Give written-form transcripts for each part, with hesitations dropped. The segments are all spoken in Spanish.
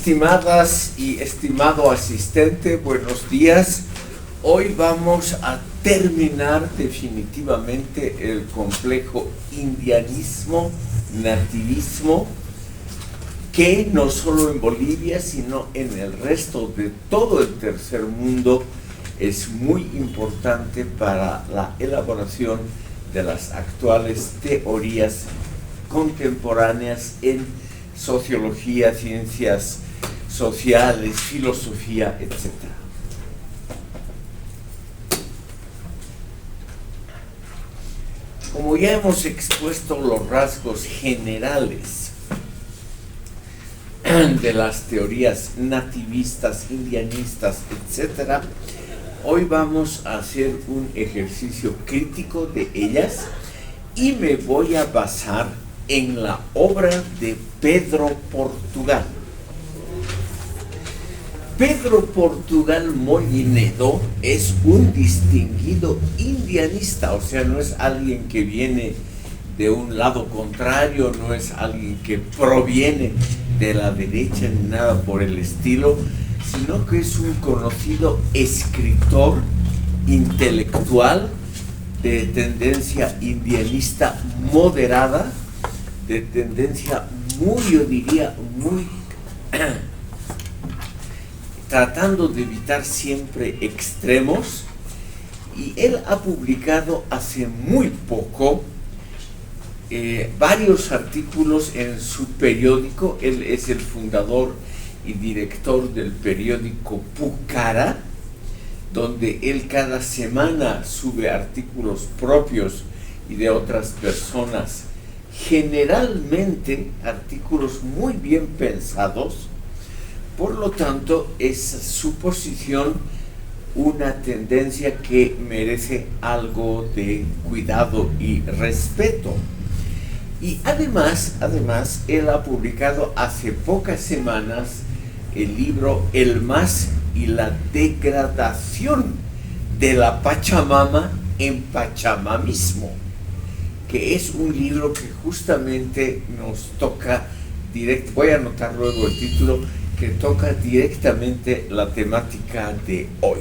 Estimadas y estimado asistente, buenos días. Hoy vamos a terminar definitivamente el complejo indianismo, nativismo, que no solo en Bolivia, sino en el resto de todo el tercer mundo es muy importante para la elaboración de las actuales teorías contemporáneas en sociología, ciencias sociales, filosofía, etc. Como ya hemos expuesto los rasgos generales de las teorías nativistas, indianistas, etc., hoy vamos a hacer un ejercicio crítico de ellas y me voy a basar en la obra de Pedro Portugal. Pedro Portugal Mollinedo es un distinguido indianista, o sea, no es alguien que viene de un lado contrario, no es alguien que proviene de la derecha ni nada por el estilo, sino que es un conocido escritor intelectual de tendencia indianista moderada, de tendencia muy, yo diría, muy tratando de evitar siempre extremos, y él ha publicado hace muy poco varios artículos en su periódico. Él es el fundador y director del periódico Pucara, donde él cada semana sube artículos propios y de otras personas, generalmente artículos muy bien pensados. Por lo tanto, es su posición una tendencia que merece algo de cuidado y respeto. Y además, él ha publicado hace pocas semanas el libro El Más y la degradación de la Pachamama en Pachamamismo, que es un libro que justamente nos toca directo, voy a anotar luego el título, que toca directamente la temática de hoy.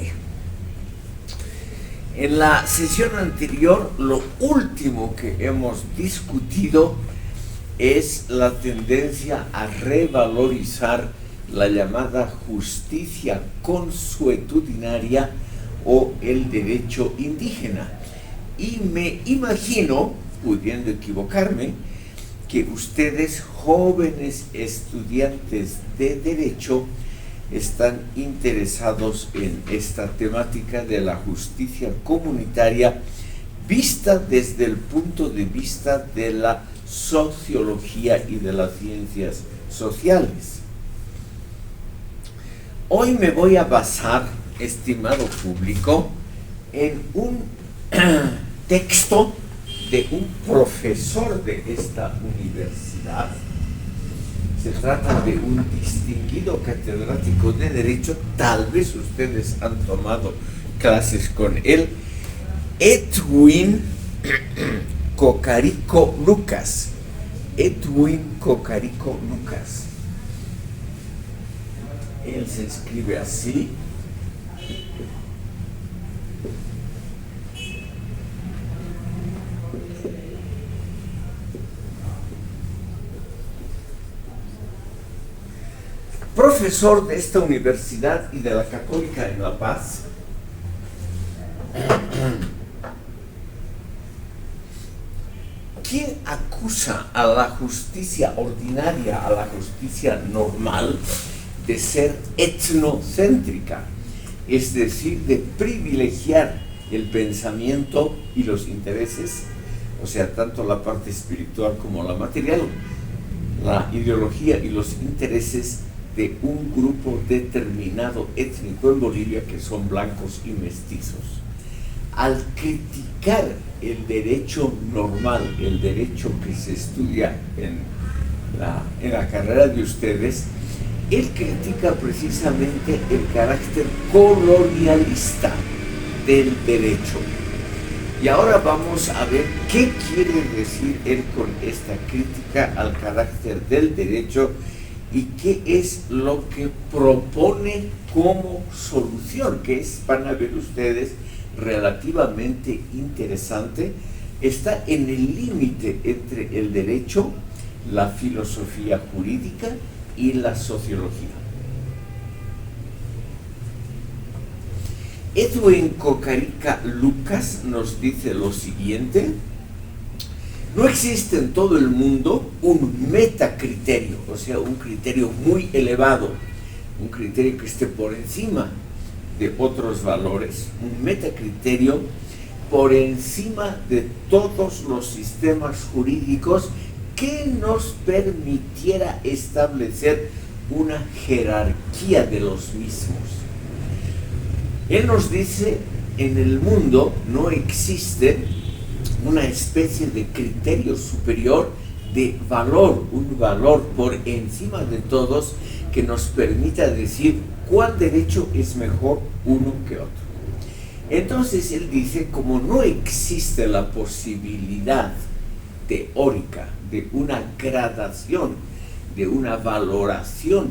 En la sesión anterior, lo último que hemos discutido es la tendencia a revalorizar la llamada justicia consuetudinaria o el derecho indígena. Y me imagino, pudiendo equivocarme, que ustedes, jóvenes estudiantes de Derecho, están interesados en esta temática de la justicia comunitaria vista desde el punto de vista de la sociología y de las ciencias sociales. Hoy me voy a basar, estimado público, en un texto de un profesor de esta universidad. Se trata de un distinguido catedrático de Derecho, tal vez ustedes han tomado clases con él, Edwin Cocarico Lucas. Edwin Cocarico Lucas. Él se escribe así. Profesor de esta universidad y de la Católica en La Paz. ¿Quién acusa a la justicia ordinaria, a la justicia normal, de ser etnocéntrica? Es decir, de privilegiar el pensamiento y los intereses, o sea, tanto la parte espiritual como la material, la ideología y los intereses de un grupo determinado étnico en Bolivia, que son blancos y mestizos. Al criticar el derecho normal, el derecho que se estudia en la carrera de ustedes, él critica precisamente el carácter colonialista del derecho. Y ahora vamos a ver qué quiere decir él con esta crítica al carácter del derecho y qué es lo que propone como solución, que es, van a ver ustedes, relativamente interesante. Está en el límite entre el derecho, la filosofía jurídica y la sociología. Edwin Cocarica Lucas nos dice lo siguiente: no existe en todo el mundo un metacriterio, o sea, un criterio muy elevado, un criterio que esté por encima de otros valores, un metacriterio por encima de todos los sistemas jurídicos que nos permitiera establecer una jerarquía de los mismos. Él nos dice, en el mundo no existe una especie de criterio superior de valor, un valor por encima de todos que nos permita decir cuál derecho es mejor uno que otro. Entonces él dice, como no existe la posibilidad teórica de una gradación, de una valoración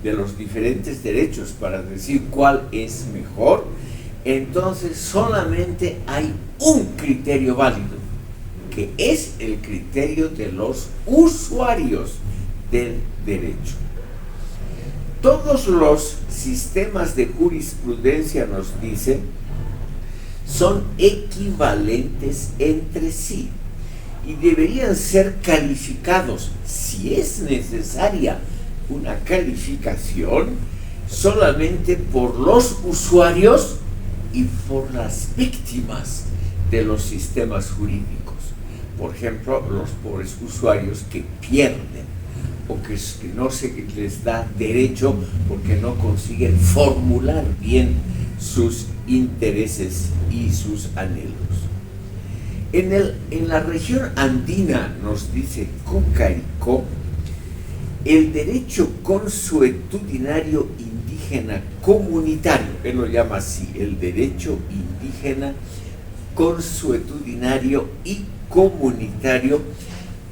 de los diferentes derechos para decir cuál es mejor, entonces solamente hay un criterio válido, que es el criterio de los usuarios del derecho. Todos los sistemas de jurisprudencia, nos dice, son equivalentes entre sí y deberían ser calificados, si es necesaria una calificación, solamente por los usuarios y por las víctimas de los sistemas jurídicos. Por ejemplo, los pobres usuarios que pierden o que no se les da derecho porque no consiguen formular bien sus intereses y sus anhelos. En la región andina, nos dice Cocarico, el derecho consuetudinario indígena comunitario, él lo llama así, el derecho indígena consuetudinario y comunitario,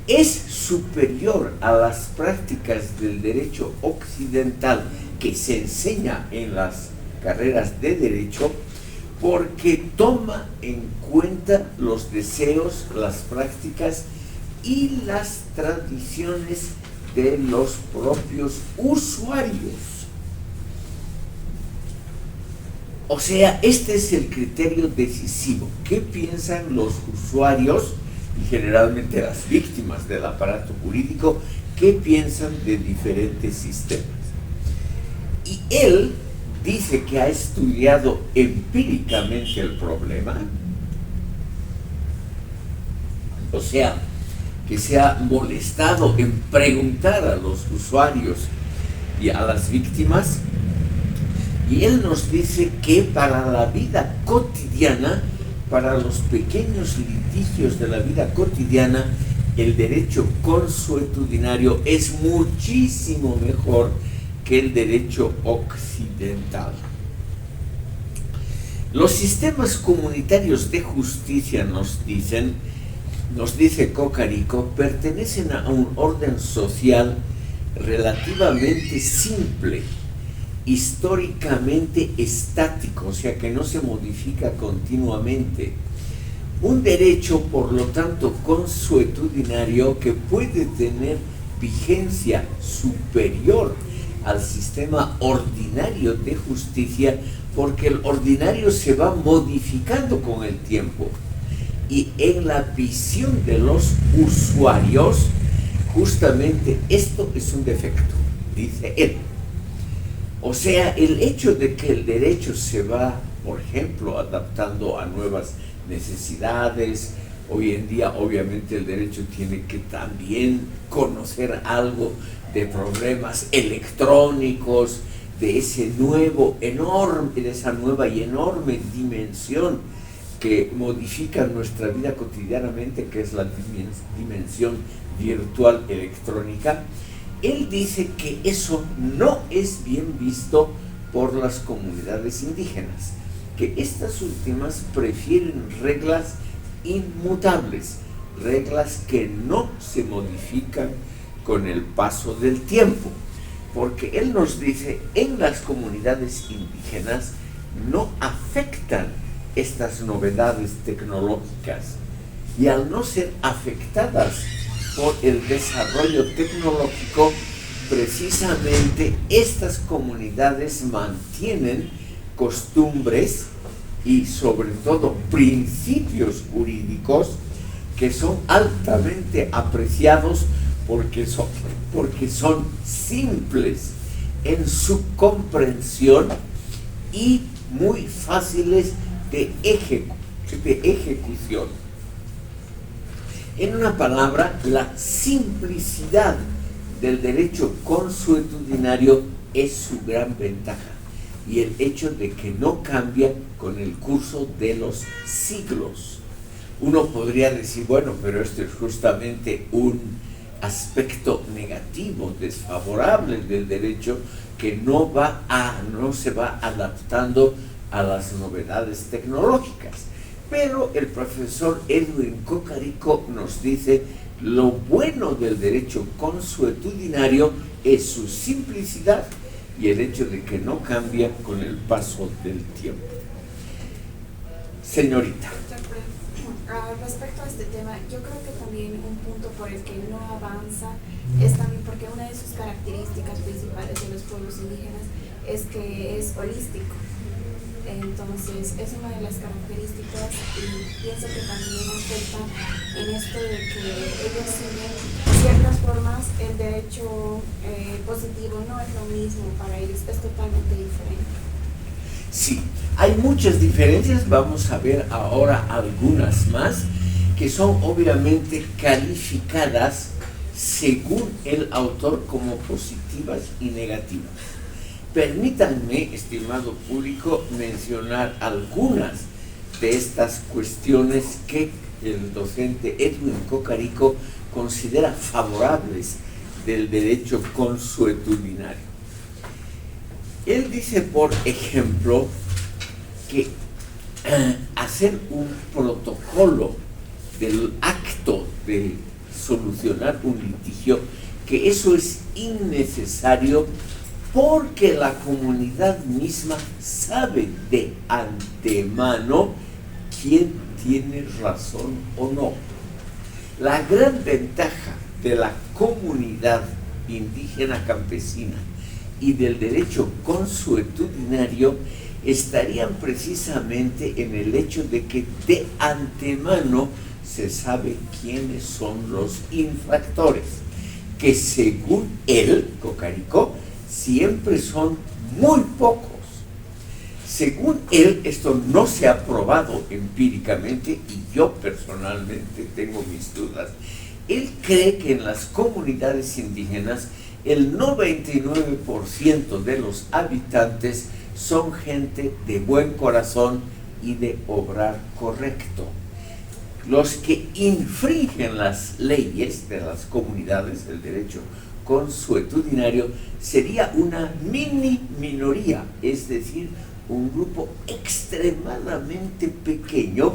es superior a las prácticas del derecho occidental que se enseña en las carreras de derecho, porque toma en cuenta los deseos, las prácticas y las tradiciones de los propios usuarios. O sea, este es el criterio decisivo. ¿Qué piensan los usuarios y generalmente las víctimas del aparato jurídico? ¿Qué piensan de diferentes sistemas? Y él dice que ha estudiado empíricamente el problema, o sea, que se ha molestado en preguntar a los usuarios y a las víctimas, y él nos dice que para la vida cotidiana, para los pequeños litigios de la vida cotidiana, el derecho consuetudinario es muchísimo mejor que el derecho occidental. Los sistemas comunitarios de justicia, nos dice Cocarico, pertenecen a un orden social relativamente simple, históricamente estático, o sea que no se modifica continuamente. Un derecho, por lo tanto, consuetudinario que puede tener vigencia superior al sistema ordinario de justicia, porque el ordinario se va modificando con el tiempo. Y en la visión de los usuarios, justamente esto es un defecto, dice él. O sea, el hecho de que el derecho se va, por ejemplo, adaptando a nuevas necesidades. Hoy en día, obviamente, el derecho tiene que también conocer algo de problemas electrónicos, de ese nuevo enorme, de esa nueva y enorme dimensión que modifica nuestra vida cotidianamente, que es la dimensión virtual electrónica. Él dice que eso no es bien visto por las comunidades indígenas, que estas últimas prefieren reglas inmutables, reglas que no se modifican con el paso del tiempo. porque él nos dice, en las comunidades indígenas no afectan estas novedades tecnológicas, y al no ser afectadas por el desarrollo tecnológico, precisamente estas comunidades mantienen costumbres y sobre todo principios jurídicos que son altamente apreciados porque son simples en su comprensión y muy fáciles de ejecución. En una palabra, la simplicidad del derecho consuetudinario es su gran ventaja, y el hecho de que no cambia con el curso de los siglos. Uno podría decir, bueno, pero esto es justamente un aspecto negativo, desfavorable del derecho, que no se va adaptando a las novedades tecnológicas. Pero el profesor Edwin Cocarico nos dice, lo bueno del derecho consuetudinario es su simplicidad y el hecho de que no cambia con el paso del tiempo. Señorita. Respecto a este tema, yo creo que también un punto por el que no avanza es también porque una de sus características principales de los pueblos indígenas es que es holístico. Entonces, es una de las características, y pienso que también afecta en esto de que ellos siguen ciertas formas. El derecho positivo no es lo mismo para ellos, es totalmente diferente. Sí, hay muchas diferencias, vamos a ver ahora algunas más, que son obviamente calificadas según el autor como positivas y negativas. Permítanme, estimado público, mencionar algunas de estas cuestiones que el docente Edwin Cocarico considera favorables del derecho consuetudinario. Él dice, por ejemplo, que hacer un protocolo del acto de solucionar un litigio, que eso es innecesario porque la comunidad misma sabe de antemano quién tiene razón o no. La gran ventaja de la comunidad indígena campesina y del derecho consuetudinario estarían precisamente en el hecho de que de antemano se sabe quiénes son los infractores, que según él, Cocarico, siempre son muy pocos. Según él, esto no se ha probado empíricamente y yo personalmente tengo mis dudas. Él cree que en las comunidades indígenas el 99% de los habitantes son gente de buen corazón y de obrar correcto. Los que infringen las leyes de las comunidades, el derecho consuetudinario, sería una minoría, es decir, un grupo extremadamente pequeño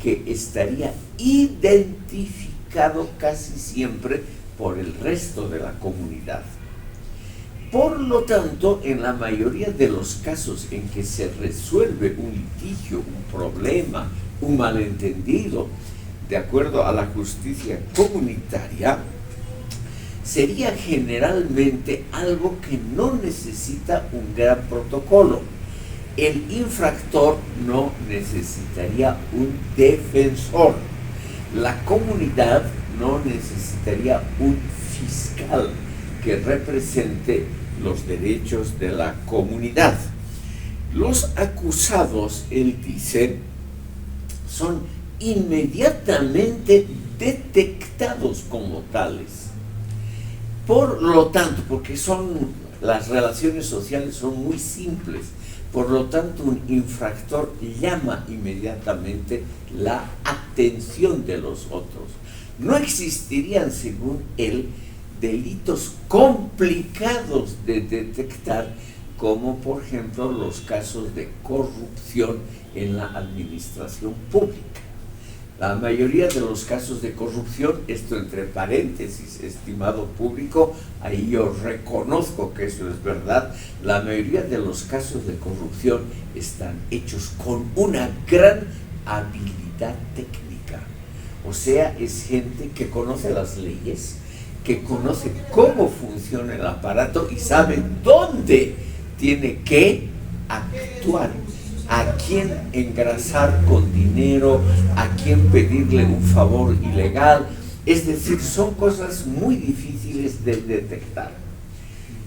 que estaría identificado casi siempre por el resto de la comunidad. Por lo tanto, en la mayoría de los casos en que se resuelve un litigio, un problema, un malentendido, de acuerdo a la justicia comunitaria, sería generalmente algo que no necesita un gran protocolo. El infractor no necesitaría un defensor. La comunidad no necesitaría un fiscal que represente los derechos de la comunidad. Los acusados, él dice, son inmediatamente detectados como tales. Por lo tanto, porque las relaciones sociales son muy simples, por lo tanto un infractor llama inmediatamente la atención de los otros. No existirían, según él, delitos complicados de detectar, como por ejemplo los casos de corrupción en la administración pública. La mayoría de los casos de corrupción, esto entre paréntesis, estimado público, ahí yo reconozco que eso es verdad, la mayoría de los casos de corrupción están hechos con una gran habilidad técnica. O sea, es gente que conoce las leyes, que conoce cómo funciona el aparato y sabe dónde tiene que actuar, a quién engrasar con dinero, a quién pedirle un favor ilegal. Es decir, son cosas muy difíciles de detectar.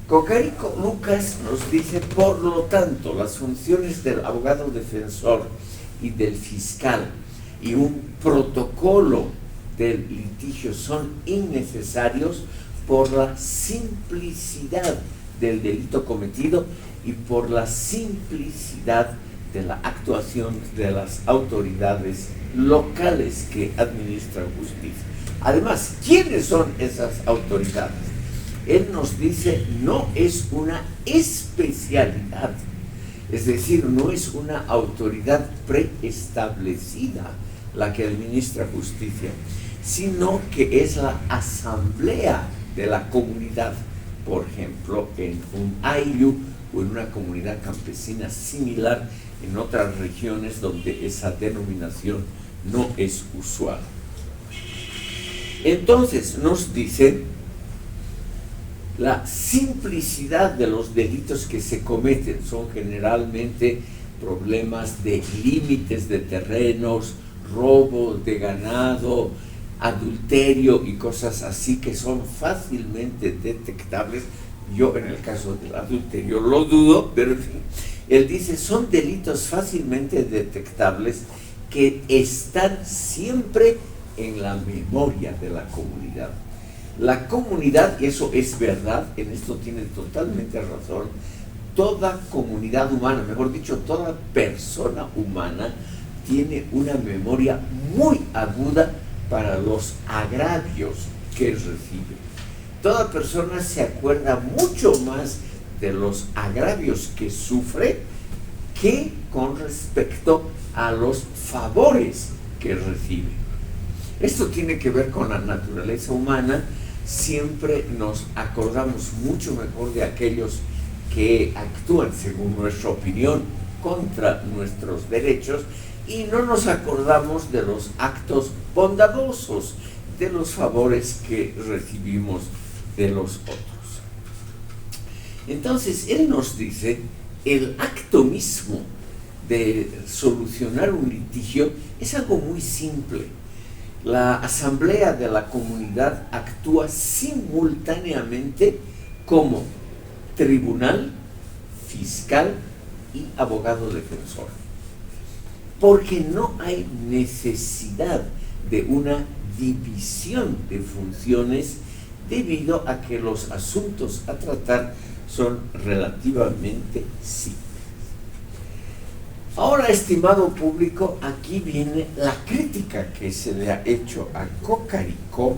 Cocarico Lucas nos dice, por lo tanto, las funciones del abogado defensor y del fiscal y un protocolo del litigio son innecesarios por la simplicidad del delito cometido y por la simplicidad de la actuación de las autoridades locales que administran justicia. Además, ¿quiénes son esas autoridades? Él nos dice, no es una especialidad, es decir, no es una autoridad preestablecida la que administra justicia, sino que es la asamblea de la comunidad, por ejemplo, en un ayllu o en una comunidad campesina similar en otras regiones donde esa denominación no es usual. Entonces nos dice la simplicidad de los delitos que se cometen son generalmente problemas de límites de terrenos, robo de ganado, adulterio y cosas así que son fácilmente detectables. Yo en el caso del adulterio lo dudo, pero en fin, él dice son delitos fácilmente detectables que están siempre en la memoria de la comunidad. La comunidad, y eso es verdad, en esto tiene totalmente razón, toda comunidad humana, mejor dicho, toda persona humana tiene una memoria muy aguda para los agravios que recibe. Toda persona se acuerda mucho más de los agravios que sufre que con respecto a los favores que recibe. Esto tiene que ver con la naturaleza humana. Siempre nos acordamos mucho mejor de aquellos que actúan, según nuestra opinión, contra nuestros derechos y no nos acordamos de los actos bondadosos, de los favores que recibimos de los otros. Entonces, él nos dice, el acto mismo de solucionar un litigio es algo muy simple. La asamblea de la comunidad actúa simultáneamente como tribunal, fiscal y abogado defensor, porque no hay necesidad de una división de funciones debido a que los asuntos a tratar son relativamente simples. Ahora, estimado público, aquí viene la crítica que se le ha hecho a Cocarico.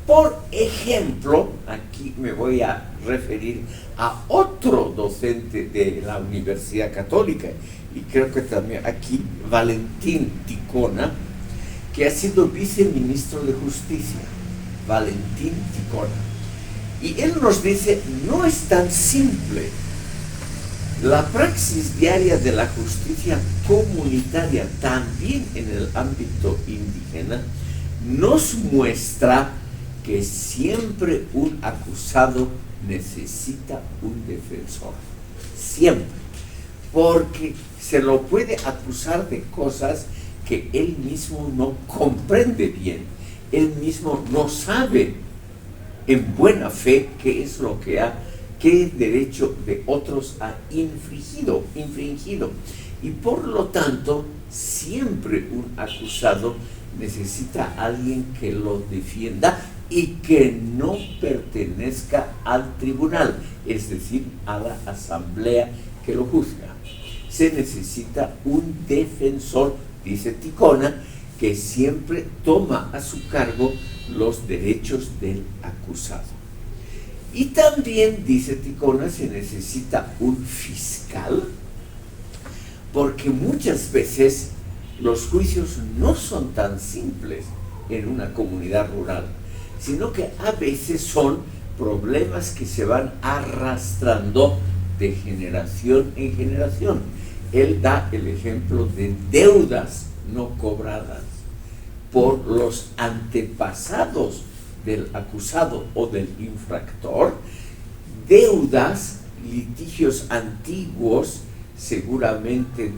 Por ejemplo, aquí me voy a referir a otro docente de la Universidad Católica, y creo que también aquí Valentín Ticona, que ha sido viceministro de Justicia, Valentín Ticona. Y él nos dice, no es tan simple. La praxis diaria de la justicia comunitaria, también en el ámbito indígena, nos muestra que siempre un acusado necesita un defensor. Siempre. Porque se lo puede acusar de cosas que él mismo no comprende bien. Él mismo no sabe en buena fe qué es lo que qué derecho de otros ha infringido. Y por lo tanto, siempre un acusado necesita a alguien que lo defienda y que no pertenezca al tribunal, es decir, a la asamblea que lo juzga. Se necesita un defensor, dice Ticona, que siempre toma a su cargo los derechos del acusado. Y también, dice Ticona, se necesita un fiscal, porque muchas veces los juicios no son tan simples en una comunidad rural, sino que a veces son problemas que se van arrastrando de generación en generación. Él da el ejemplo de deudas no cobradas por los antepasados del acusado o del infractor, deudas, litigios antiguos, seguramente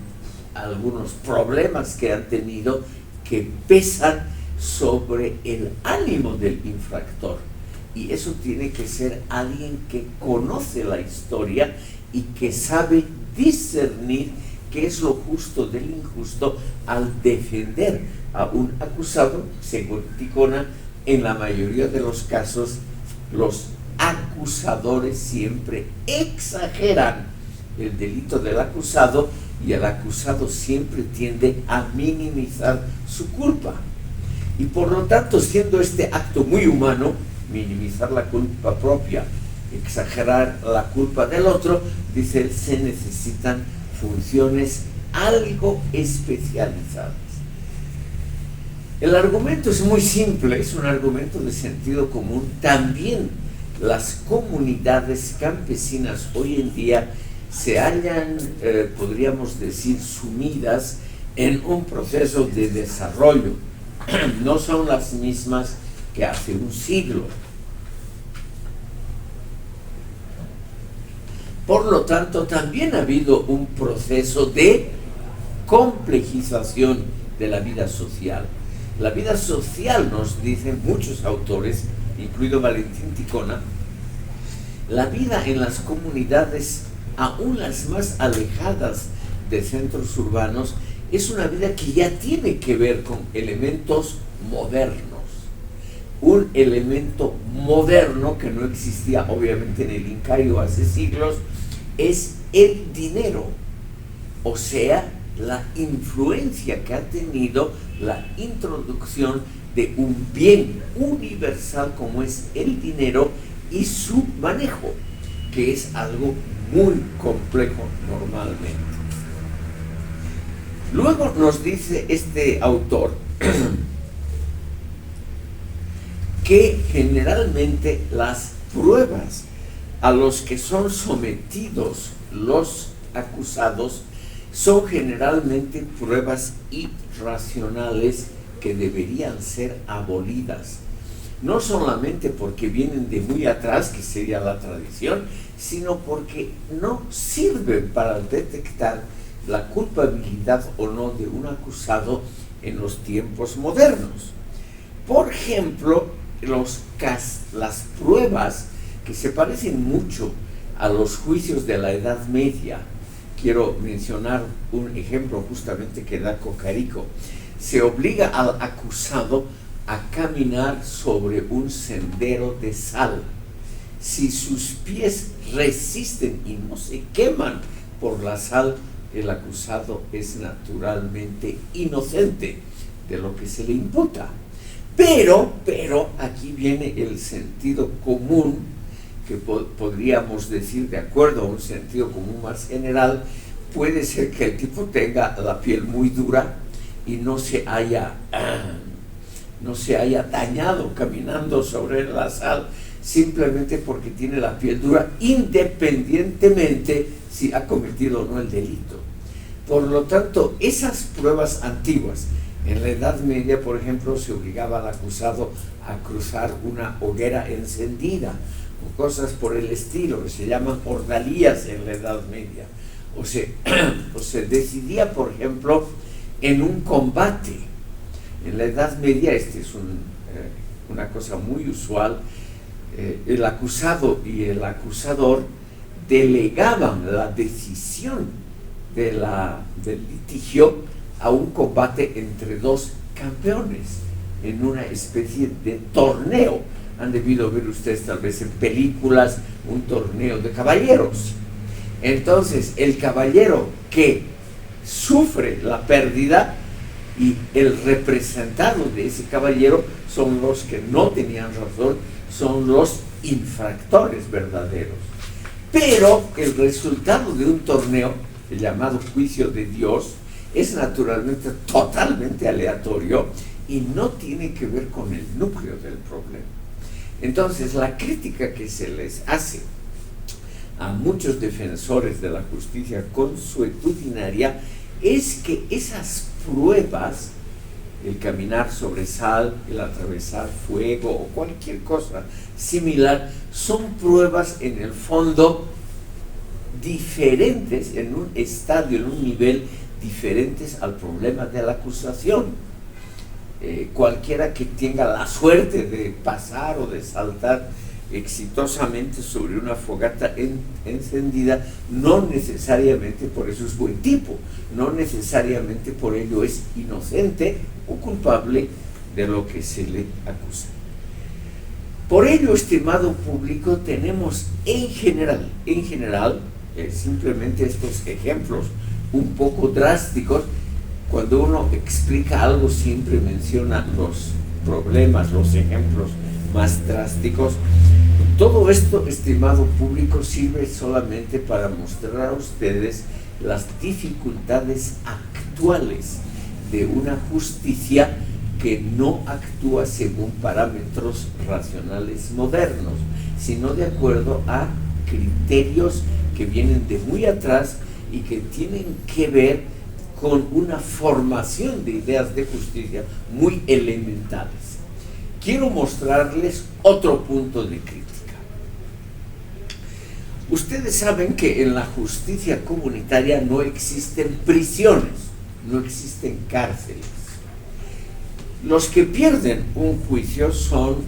algunos problemas que han tenido que pesan sobre el ánimo del infractor. Y eso tiene que ser alguien que conoce la historia y que sabe discernir qué es lo justo del injusto al defender a un acusado. Según Ticona, en la mayoría de los casos, los acusadores siempre exageran el delito del acusado y el acusado siempre tiende a minimizar su culpa. Y por lo tanto, siendo este acto muy humano, minimizar la culpa propia, exagerar la culpa del otro, dice él, se necesitan funciones algo especializadas. El argumento es muy simple, es un argumento de sentido común. También las comunidades campesinas hoy en día se hallan, podríamos decir, sumidas en un proceso de desarrollo. No son las mismas que hace un siglo. Por lo tanto, también ha habido un proceso de complejización de la vida social. La vida social, nos dicen muchos autores, incluido Valentín Ticona, la vida en las comunidades, aún las más alejadas de centros urbanos, es una vida que ya tiene que ver con elementos modernos. Un elemento moderno que no existía obviamente en el Incario hace siglos es el dinero, o sea, la influencia que ha tenido la introducción de un bien universal como es el dinero y su manejo, que es algo muy complejo normalmente. Luego nos dice este autor que generalmente las pruebas a los que son sometidos los acusados son generalmente pruebas irracionales que deberían ser abolidas. No solamente porque vienen de muy atrás, que sería la tradición, sino porque no sirven para detectar la culpabilidad o no de un acusado en los tiempos modernos. Por ejemplo, las pruebas que se parecen mucho a los juicios de la Edad Media. Quiero mencionar un ejemplo justamente que da Cocarico. Se obliga al acusado a caminar sobre un sendero de sal. Si sus pies resisten y no se queman por la sal, el acusado es naturalmente inocente de lo que se le imputa. Pero aquí viene el sentido común, que podríamos decir, de acuerdo a un sentido común más general, puede ser que el tipo tenga la piel muy dura y no se haya dañado caminando sobre la sal, simplemente porque tiene la piel dura, independientemente si ha cometido o no el delito. Por lo tanto, esas pruebas antiguas, en la Edad Media, por ejemplo, se obligaba al acusado a cruzar una hoguera encendida, o cosas por el estilo, que se llaman ordalías en la Edad Media. O se decidía, por ejemplo, en un combate. En la Edad Media, es una cosa muy usual, el acusado y el acusador delegaban la decisión del litigio a un combate entre dos campeones en una especie de torneo. Han debido ver ustedes tal vez en películas un torneo de caballeros. Entonces el caballero que sufre la pérdida y el representado de ese caballero son los que no tenían razón, son los infractores verdaderos. Pero el resultado de un torneo, el llamado juicio de Dios, es naturalmente totalmente aleatorio y no tiene que ver con el núcleo del problema. Entonces, la crítica que se les hace a muchos defensores de la justicia consuetudinaria es que esas pruebas, el caminar sobre sal, el atravesar fuego o cualquier cosa similar, son pruebas en el fondo diferentes, en un estadio, en un nivel diferentes al problema de la acusación. Cualquiera que tenga la suerte de pasar o de saltar exitosamente sobre una fogata encendida, no necesariamente por eso es buen tipo, no necesariamente por ello es inocente o culpable de lo que se le acusa. Por ello, estimado público, tenemos en general, simplemente estos ejemplos un poco drásticos. Cuando uno explica algo siempre menciona los problemas, los ejemplos más drásticos. Todo esto, estimado público, sirve solamente para mostrar a ustedes las dificultades actuales de una justicia que no actúa según parámetros racionales modernos, sino de acuerdo a criterios que vienen de muy atrás y que tienen que ver con una formación de ideas de justicia muy elementales. Quiero mostrarles otro punto de crítica. Ustedes saben que en la justicia comunitaria no existen prisiones, no existen cárceles. Los que pierden un juicio son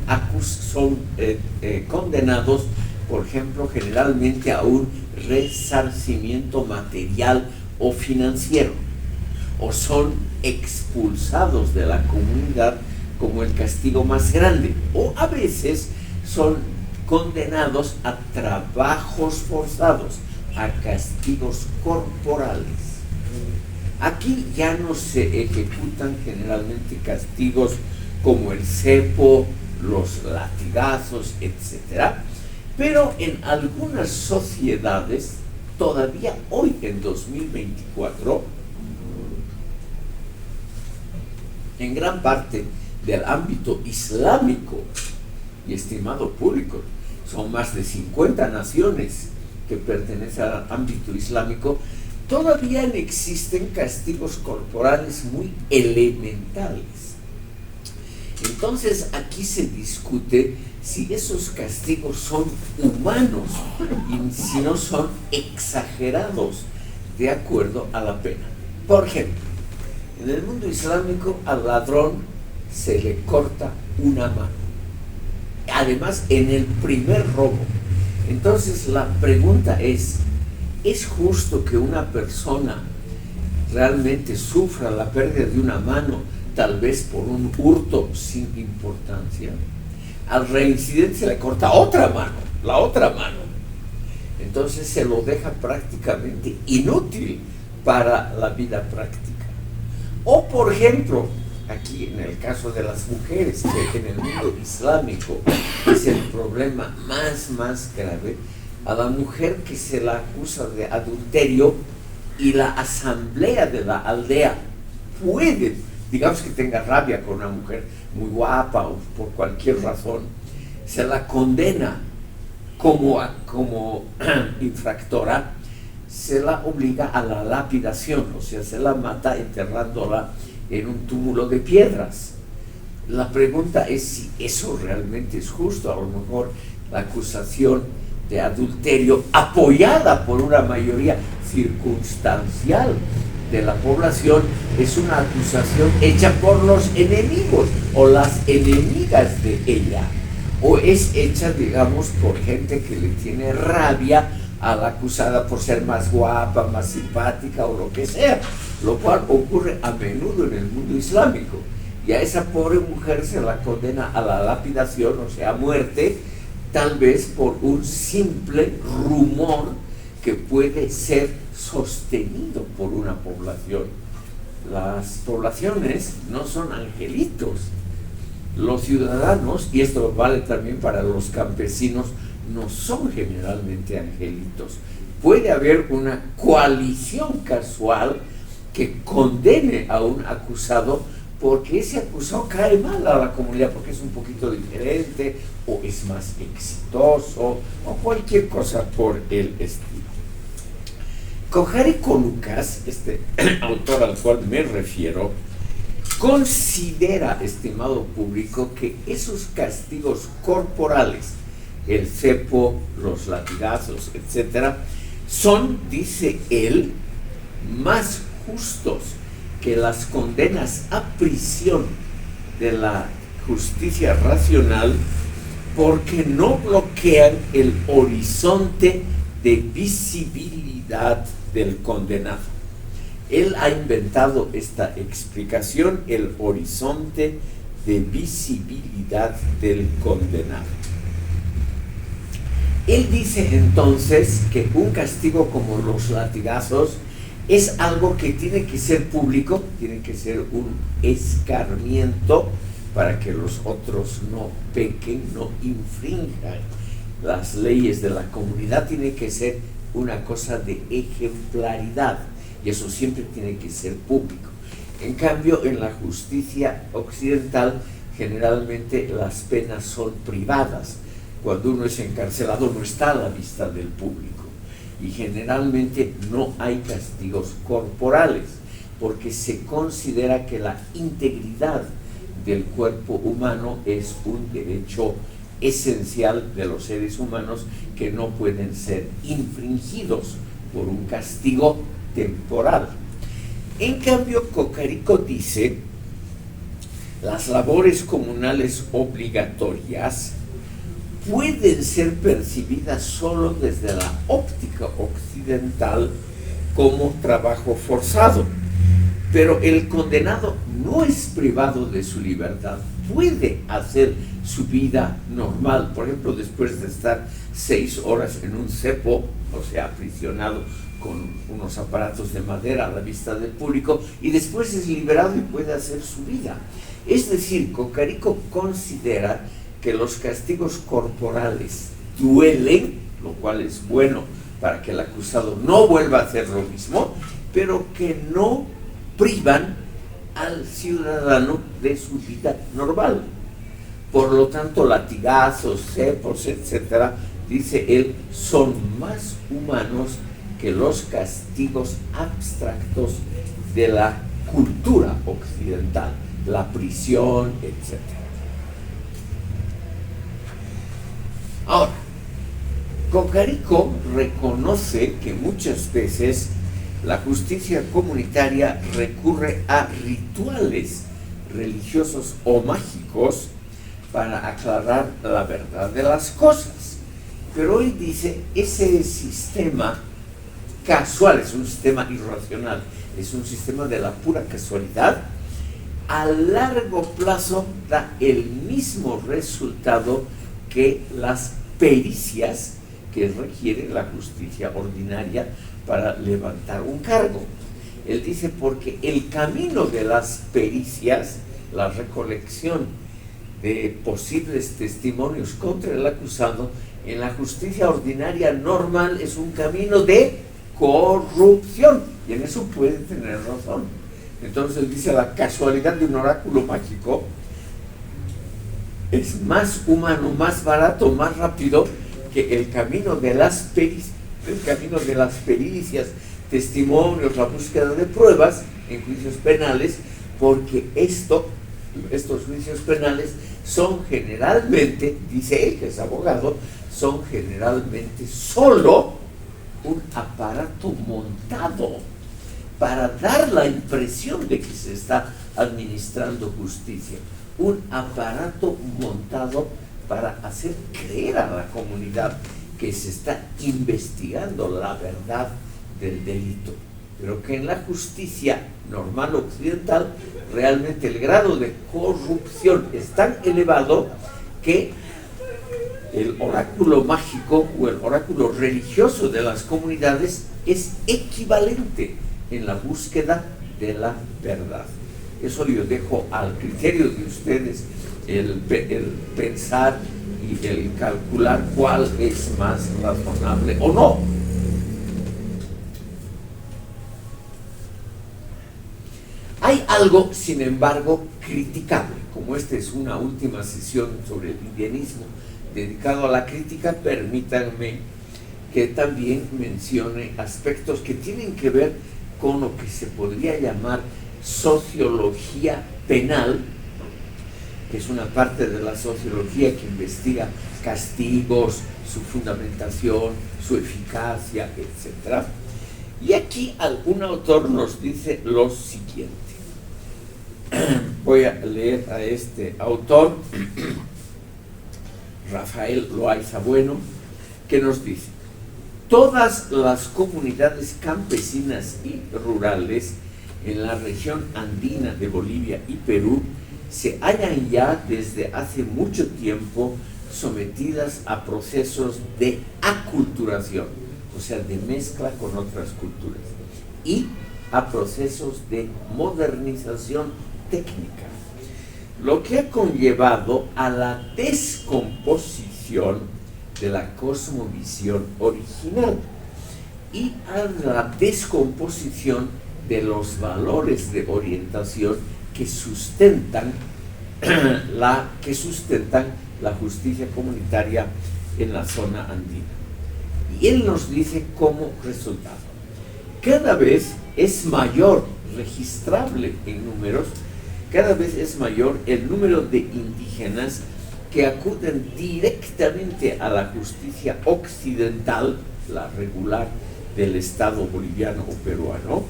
condenados, por ejemplo, generalmente a un resarcimiento material o financiero, o son expulsados de la comunidad como el castigo más grande, o a veces son condenados a trabajos forzados, a castigos corporales. Aquí ya no se ejecutan generalmente castigos como el cepo, los latigazos, etc. Pero en algunas sociedades, todavía hoy en 2024, en gran parte del ámbito islámico, y estimado público, son más de 50 naciones que pertenecen al ámbito islámico, todavía existen castigos corporales muy elementales. Entonces aquí se discute si esos castigos son humanos y si no son exagerados de acuerdo a la pena. Por ejemplo, en el mundo islámico al ladrón se le corta una mano, además en el primer robo. Entonces la pregunta ¿es justo que una persona realmente sufra la pérdida de una mano, tal vez por un hurto sin importancia? Al reincidente se le corta otra mano, la otra mano. Entonces se lo deja prácticamente inútil para la vida práctica. O por ejemplo, aquí en el caso de las mujeres, que en el mundo islámico es el problema más grave, a la mujer que se la acusa de adulterio y la asamblea de la aldea puede, digamos que tenga rabia con una mujer muy guapa o por cualquier razón, se la condena como infractora, se la obliga a la lapidación, o sea, se la mata enterrándola en un túmulo de piedras. La pregunta es si eso realmente es justo. A lo mejor la acusación de adulterio, apoyada por una mayoría circunstancial de la población, es una acusación hecha por los enemigos o las enemigas de ella, o es hecha, digamos, por gente que le tiene rabia a la acusada por ser más guapa, más simpática o lo que sea, lo cual ocurre a menudo en el mundo islámico. Y a esa pobre mujer se la condena a la lapidación, o sea, a muerte, tal vez por un simple rumor que puede ser sostenido por una población. Las poblaciones no son angelitos. Los ciudadanos, y esto vale también para los campesinos, no son generalmente angelitos. Puede haber una coalición casual que condene a un acusado porque ese acusado cae mal a la comunidad, porque es un poquito diferente, o es más exitoso, o cualquier cosa por el estilo. Kohárico Lukács, este autor al cual me refiero, considera, estimado público, que esos castigos corporales, el cepo, los latigazos, etcétera, son, dice él, más justos que las condenas a prisión de la justicia racional, porque no bloquean el horizonte de visibilidad del condenado. Él ha inventado esta explicación, el horizonte de visibilidad del condenado. Él dice entonces que un castigo como los latigazos es algo que tiene que ser público, tiene que ser un escarmiento para que los otros no pequen, no infrinjan las leyes de la comunidad. Tiene que ser una cosa de ejemplaridad y eso siempre tiene que ser público. En cambio, en la justicia occidental generalmente las penas son privadas. Cuando uno es encarcelado no está a la vista del público. Y generalmente no hay castigos corporales, porque se considera que la integridad del cuerpo humano es un derecho esencial de los seres humanos que no pueden ser infringidos por un castigo temporal. En cambio, Kohárico dice, las labores comunales obligatorias pueden ser percibidas solo desde la óptica occidental como trabajo forzado, pero el condenado no es privado de su libertad, puede hacer su vida normal. Por ejemplo, después de estar 6 horas en un cepo, o sea, aprisionado con unos aparatos de madera a la vista del público, y después es liberado y puede hacer su vida. Es decir, Kohárico considera que los castigos corporales duelen, lo cual es bueno para que el acusado no vuelva a hacer lo mismo, pero que no privan al ciudadano de su vida normal. Por lo tanto, latigazos, cepos, etcétera, dice él, son más humanos que los castigos abstractos de la cultura occidental, la prisión, etcétera. Ahora, Kohárico reconoce que muchas veces la justicia comunitaria recurre a rituales religiosos o mágicos para aclarar la verdad de las cosas. Pero él dice, ese sistema casual, es un sistema irracional, es un sistema de la pura casualidad, a largo plazo da el mismo resultado que las pericias que requiere la justicia ordinaria para levantar un cargo. Él dice, porque el camino de las pericias, la recolección de posibles testimonios contra el acusado, en la justicia ordinaria normal es un camino de corrupción, y en eso puede tener razón. Entonces él dice, la casualidad de un oráculo mágico es más humano, más barato, más rápido que el camino de las pericias, testimonios, la búsqueda de pruebas en juicios penales, porque estos juicios penales son generalmente, dice él que es abogado, son generalmente solo un aparato montado para dar la impresión de que se está administrando justicia, un aparato montado para hacer creer a la comunidad que se está investigando la verdad del delito, pero que en la justicia normal occidental realmente el grado de corrupción es tan elevado que el oráculo mágico o el oráculo religioso de las comunidades es equivalente en la búsqueda de la verdad. Eso yo dejo al criterio de ustedes el pensar y el calcular cuál es más razonable o no. algo, sin embargo, criticable. Como esta es una última sesión sobre el indianismo dedicado a la crítica, permítanme que también mencione aspectos que tienen que ver con lo que se podría llamar sociología penal, que es una parte de la sociología que investiga castigos, su fundamentación, su eficacia, etc. Y aquí algún autor nos dice lo siguiente. Voy a leer a este autor, Rafael Loaiza Bueno, que nos dice: todas las comunidades campesinas y rurales en la región andina de Bolivia y Perú se hallan ya desde hace mucho tiempo sometidas a procesos de aculturación, o sea, de mezcla con otras culturas, y a procesos de modernización técnica, lo que ha conllevado a la descomposición de la cosmovisión original y a la descomposición de los valores de orientación que sustentan la justicia comunitaria en la zona andina. Y él nos dice como resultado: cada vez es mayor, registrable en números, cada vez es mayor el número de indígenas que acuden directamente a la justicia occidental, la regular del Estado boliviano o peruano,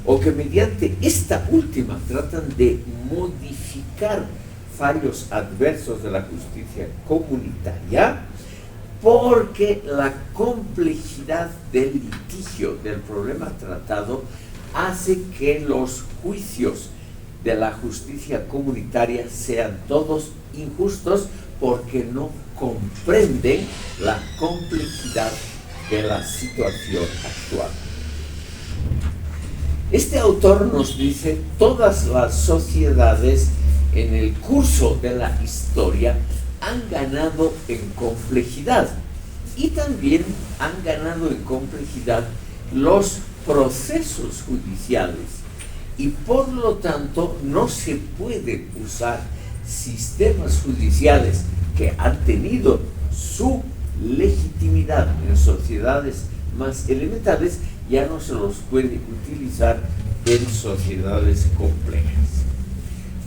o que mediante esta última tratan de modificar fallos adversos de la justicia comunitaria, porque la complejidad del litigio, del problema tratado, hace que los juicios de la justicia comunitaria sean todos injustos, porque no comprenden la complejidad de la situación actual. Este autor nos dice: todas las sociedades en el curso de la historia han ganado en complejidad, y también han ganado en complejidad los procesos judiciales, y por lo tanto no se puede usar sistemas judiciales que han tenido su legitimidad en sociedades más elementales, ya no se los puede utilizar en sociedades complejas.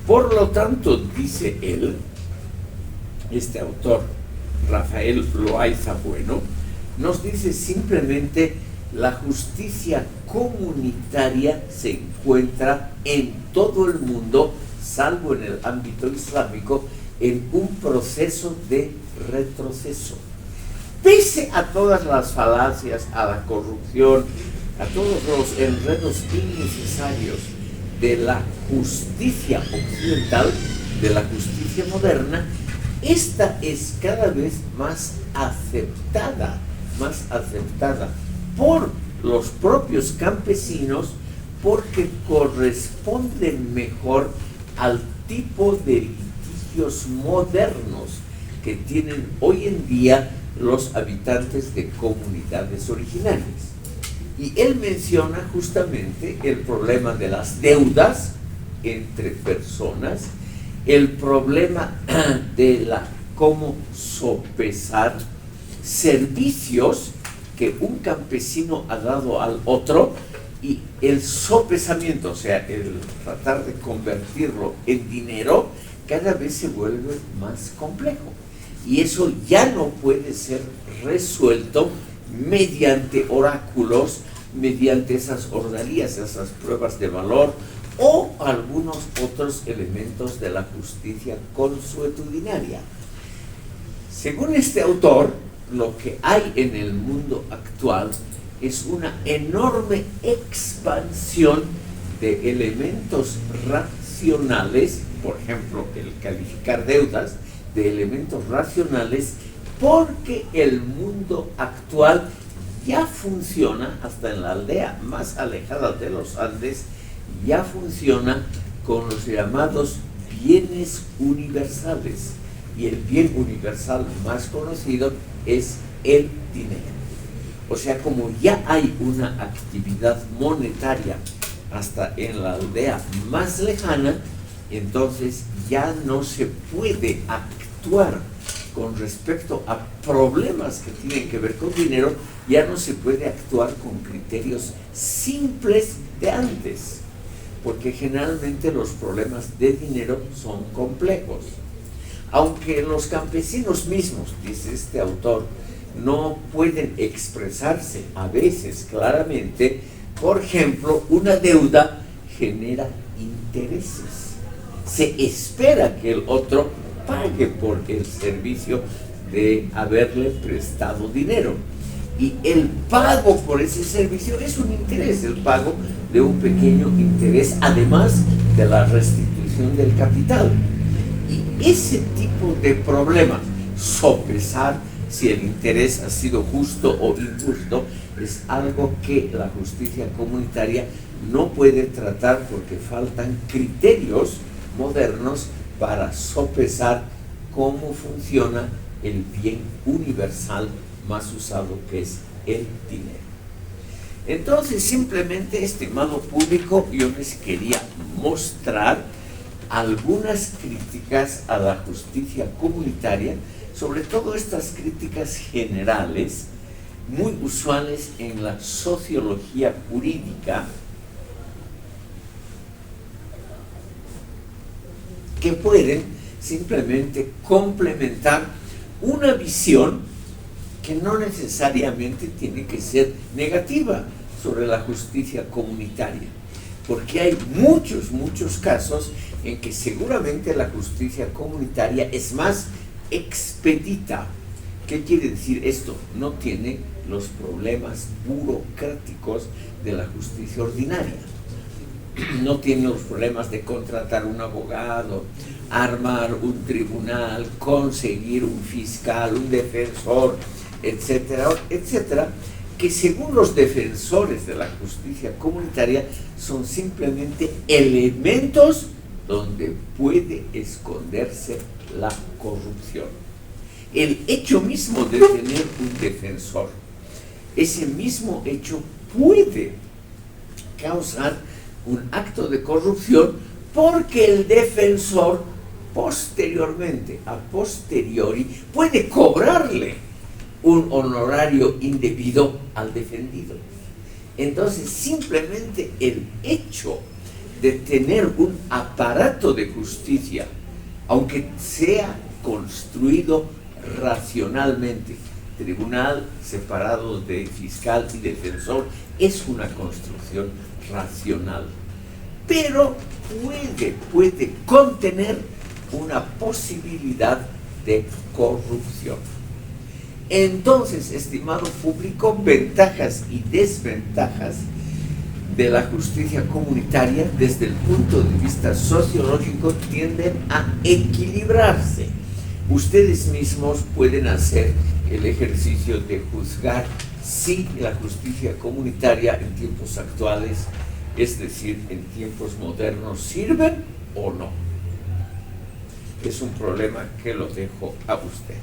Por lo tanto, dice él, este autor, Rafael Loaiza Bueno, nos dice simplemente: la justicia comunitaria se encuentra en todo el mundo, salvo en el ámbito islámico, en un proceso de retroceso. Pese a todas las falacias, a la corrupción, a todos los enredos innecesarios de la justicia occidental, de la justicia moderna, esta es cada vez más aceptada por los propios campesinos, porque corresponden mejor al tipo de litigios modernos que tienen hoy en día los habitantes de comunidades originarias. Y él menciona justamente el problema de las deudas entre personas, el problema de cómo sopesar servicios que un campesino ha dado al otro, y el sopesamiento, o sea, el tratar de convertirlo en dinero, cada vez se vuelve más complejo. Y eso ya no puede ser resuelto mediante oráculos, mediante esas ordalías, esas pruebas de valor o algunos otros elementos de la justicia consuetudinaria. Según este autor, lo que hay en el mundo actual es una enorme expansión de elementos racionales, por ejemplo, el calificar deudas, de elementos racionales, porque el mundo actual ya funciona, hasta en la aldea más alejada de los Andes, ya funciona con los llamados bienes universales. Y el bien universal más conocido es el dinero. O sea, como ya hay una actividad monetaria hasta en la aldea más lejana, entonces ya no se puede actuar con respecto a problemas que tienen que ver con dinero, ya no se puede actuar con criterios simples de antes, porque generalmente los problemas de dinero son complejos. Aunque los campesinos mismos, dice este autor, no pueden expresarse a veces claramente, por ejemplo, una deuda genera intereses. Se espera que el otro pague por el servicio de haberle prestado dinero. Y el pago por ese servicio es un interés, el pago de un pequeño interés, además de la restitución del capital. Y ese tipo de problema, sopesar si el interés ha sido justo o injusto, es algo que la justicia comunitaria no puede tratar porque faltan criterios modernos para sopesar cómo funciona el bien universal más usado, que es el dinero. Entonces, simplemente, estimado público, yo les quería mostrar algunas críticas a la justicia comunitaria, sobre todo estas críticas generales, muy usuales en la sociología jurídica, que pueden simplemente complementar una visión que no necesariamente tiene que ser negativa sobre la justicia comunitaria, porque hay muchos casos en que seguramente la justicia comunitaria es más expedita. ¿Qué quiere decir esto? No tiene los problemas burocráticos de la justicia ordinaria. No tiene los problemas de contratar un abogado, armar un tribunal, conseguir un fiscal, un defensor, etcétera, etcétera, que según los defensores de la justicia comunitaria son simplemente elementos donde puede esconderse la corrupción. El hecho mismo de tener un defensor, ese mismo hecho puede causar un acto de corrupción, porque el defensor posteriormente, a posteriori, puede cobrarle un honorario indebido al defendido. Entonces, simplemente el hecho de tener un aparato de justicia, aunque sea construido racionalmente, tribunal separado de fiscal y defensor, es una construcción racional, pero puede contener una posibilidad de corrupción. Entonces, estimado público, ventajas y desventajas de la justicia comunitaria desde el punto de vista sociológico tienden a equilibrarse. Ustedes mismos pueden hacer el ejercicio de juzgar si la justicia comunitaria en tiempos actuales, es decir, en tiempos modernos, sirven o no. Es un problema que lo dejo a ustedes.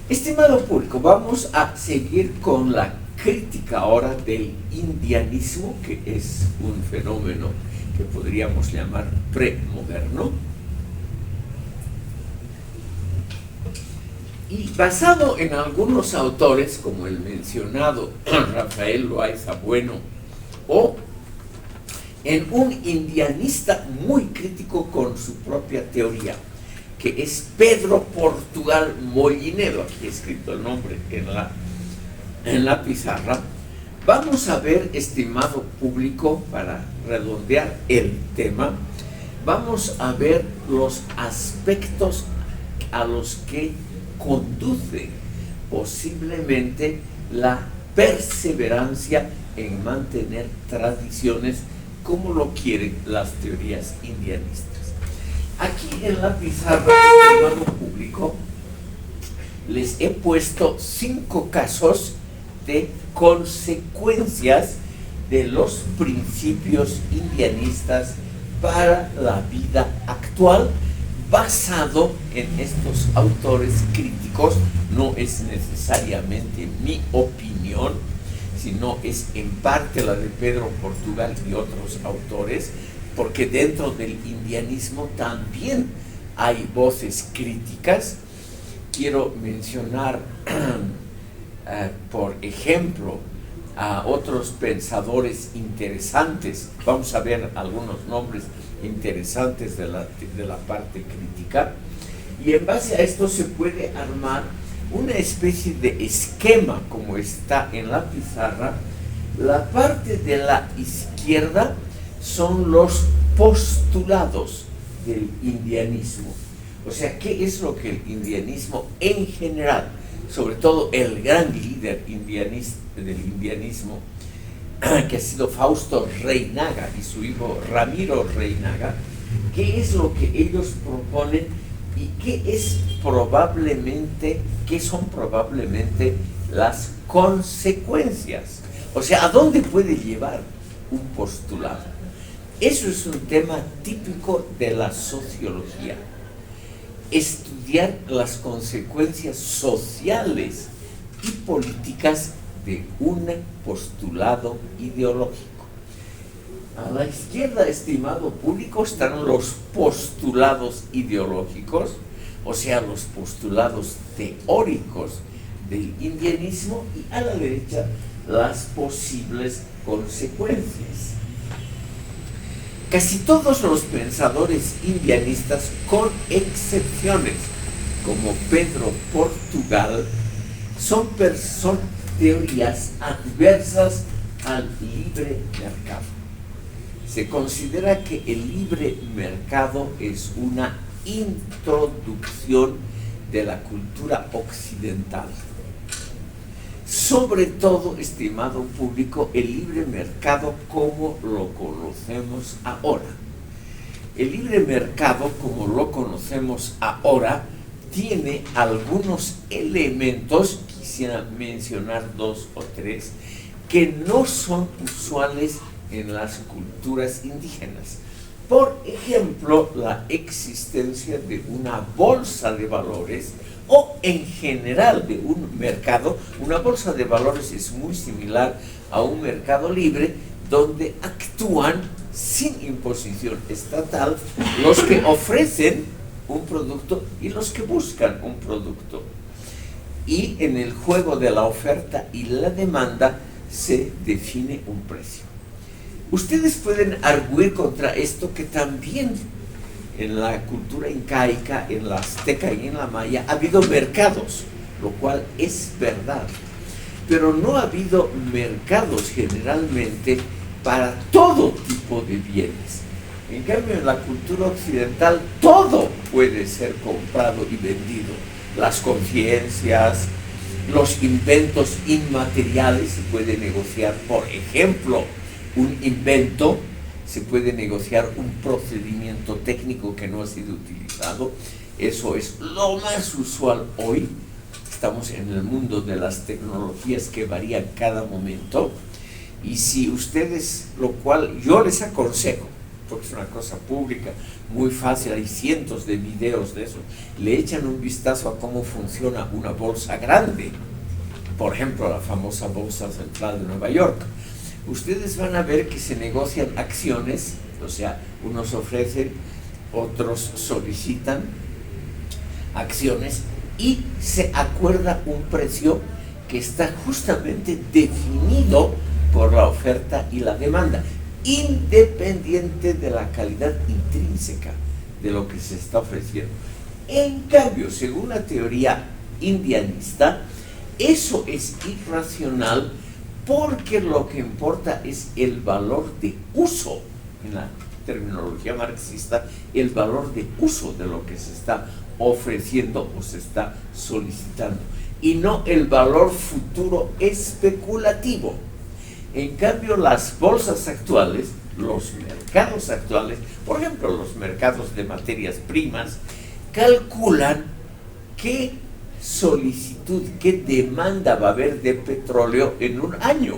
Estimado público, vamos a seguir con la crítica ahora del indianismo, que es un fenómeno que podríamos llamar premoderno. Y basado en algunos autores, como el mencionado Rafael Loaiza Bueno, o en un indianista muy crítico con su propia teoría, que es Pedro Portugal Mollinedo, aquí he escrito el nombre en la pizarra. Vamos a ver, estimado público, para redondear el tema, vamos a ver los aspectos a los que conduce posiblemente la perseverancia en mantener tradiciones como lo quieren las teorías indianistas. Aquí en la pizarra, estimado público, les he puesto 5 casos de consecuencias de los principios indianistas para la vida actual, basado en estos autores críticos. No es necesariamente mi opinión, sino es en parte la de Pedro Portugal y otros autores, porque dentro del indianismo también hay voces críticas. Quiero mencionar, por ejemplo, a otros pensadores interesantes. Vamos a ver algunos nombres interesantes de la parte crítica, y en base a esto se puede armar una especie de esquema como está en la pizarra. La parte de la izquierda son los postulados del indianismo, o sea, ¿qué es lo que el indianismo en general, sobre todo el gran líder del indianismo, que ha sido Fausto Reynaga y su hijo Ramiro Reynaga, qué es lo que ellos proponen y qué son probablemente las consecuencias? O sea, ¿a dónde puede llevar un postulado? Eso es un tema típico de la sociología. Estudiar las consecuencias sociales y políticas de un postulado ideológico. A la izquierda, estimado público, están los postulados ideológicos, o sea, los postulados teóricos del indianismo, y a la derecha las posibles consecuencias. Casi todos los pensadores indianistas, con excepciones como Pedro Portugal, son teorías adversas al libre mercado. Se considera que el libre mercado es una introducción de la cultura occidental. Sobre todo, estimado público, el libre mercado como lo conocemos ahora. El libre mercado como lo conocemos ahora tiene algunos elementos, quisiera mencionar 2 o 3, que no son usuales en las culturas indígenas. Por ejemplo, la existencia de una bolsa de valores, o en general de un mercado. Una bolsa de valores es muy similar a un mercado libre, donde actúan sin imposición estatal los que ofrecen un producto y los que buscan un producto. Y en el juego de la oferta y la demanda se define un precio. Ustedes pueden arguir contra esto que también en la cultura incaica, en la azteca y en la maya ha habido mercados, lo cual es verdad, pero no ha habido mercados generalmente para todo tipo de bienes. En cambio, en la cultura occidental todo puede ser comprado y vendido. Las conciencias, los inventos inmateriales se puede negociar. Por ejemplo, un invento, se puede negociar un procedimiento técnico que no ha sido utilizado. Eso es lo más usual hoy. Estamos en el mundo de las tecnologías que varían cada momento. Y si ustedes, lo cual yo les aconsejo, porque es una cosa pública, muy fácil, hay cientos de videos de eso, le echan un vistazo a cómo funciona una bolsa grande, por ejemplo, la famosa Bolsa Central de Nueva York. Ustedes van a ver que se negocian acciones, o sea, unos ofrecen, otros solicitan acciones y se acuerda un precio que está justamente definido por la oferta y la demanda, independiente de la calidad intrínseca de lo que se está ofreciendo. En cambio, según la teoría indianista, eso es irracional, porque lo que importa es el valor de uso, en la terminología marxista, el valor de uso de lo que se está ofreciendo o se está solicitando, y no el valor futuro especulativo. En cambio, las bolsas actuales, los mercados actuales, por ejemplo, los mercados de materias primas, calculan qué solicitud, qué demanda va a haber de petróleo en un año.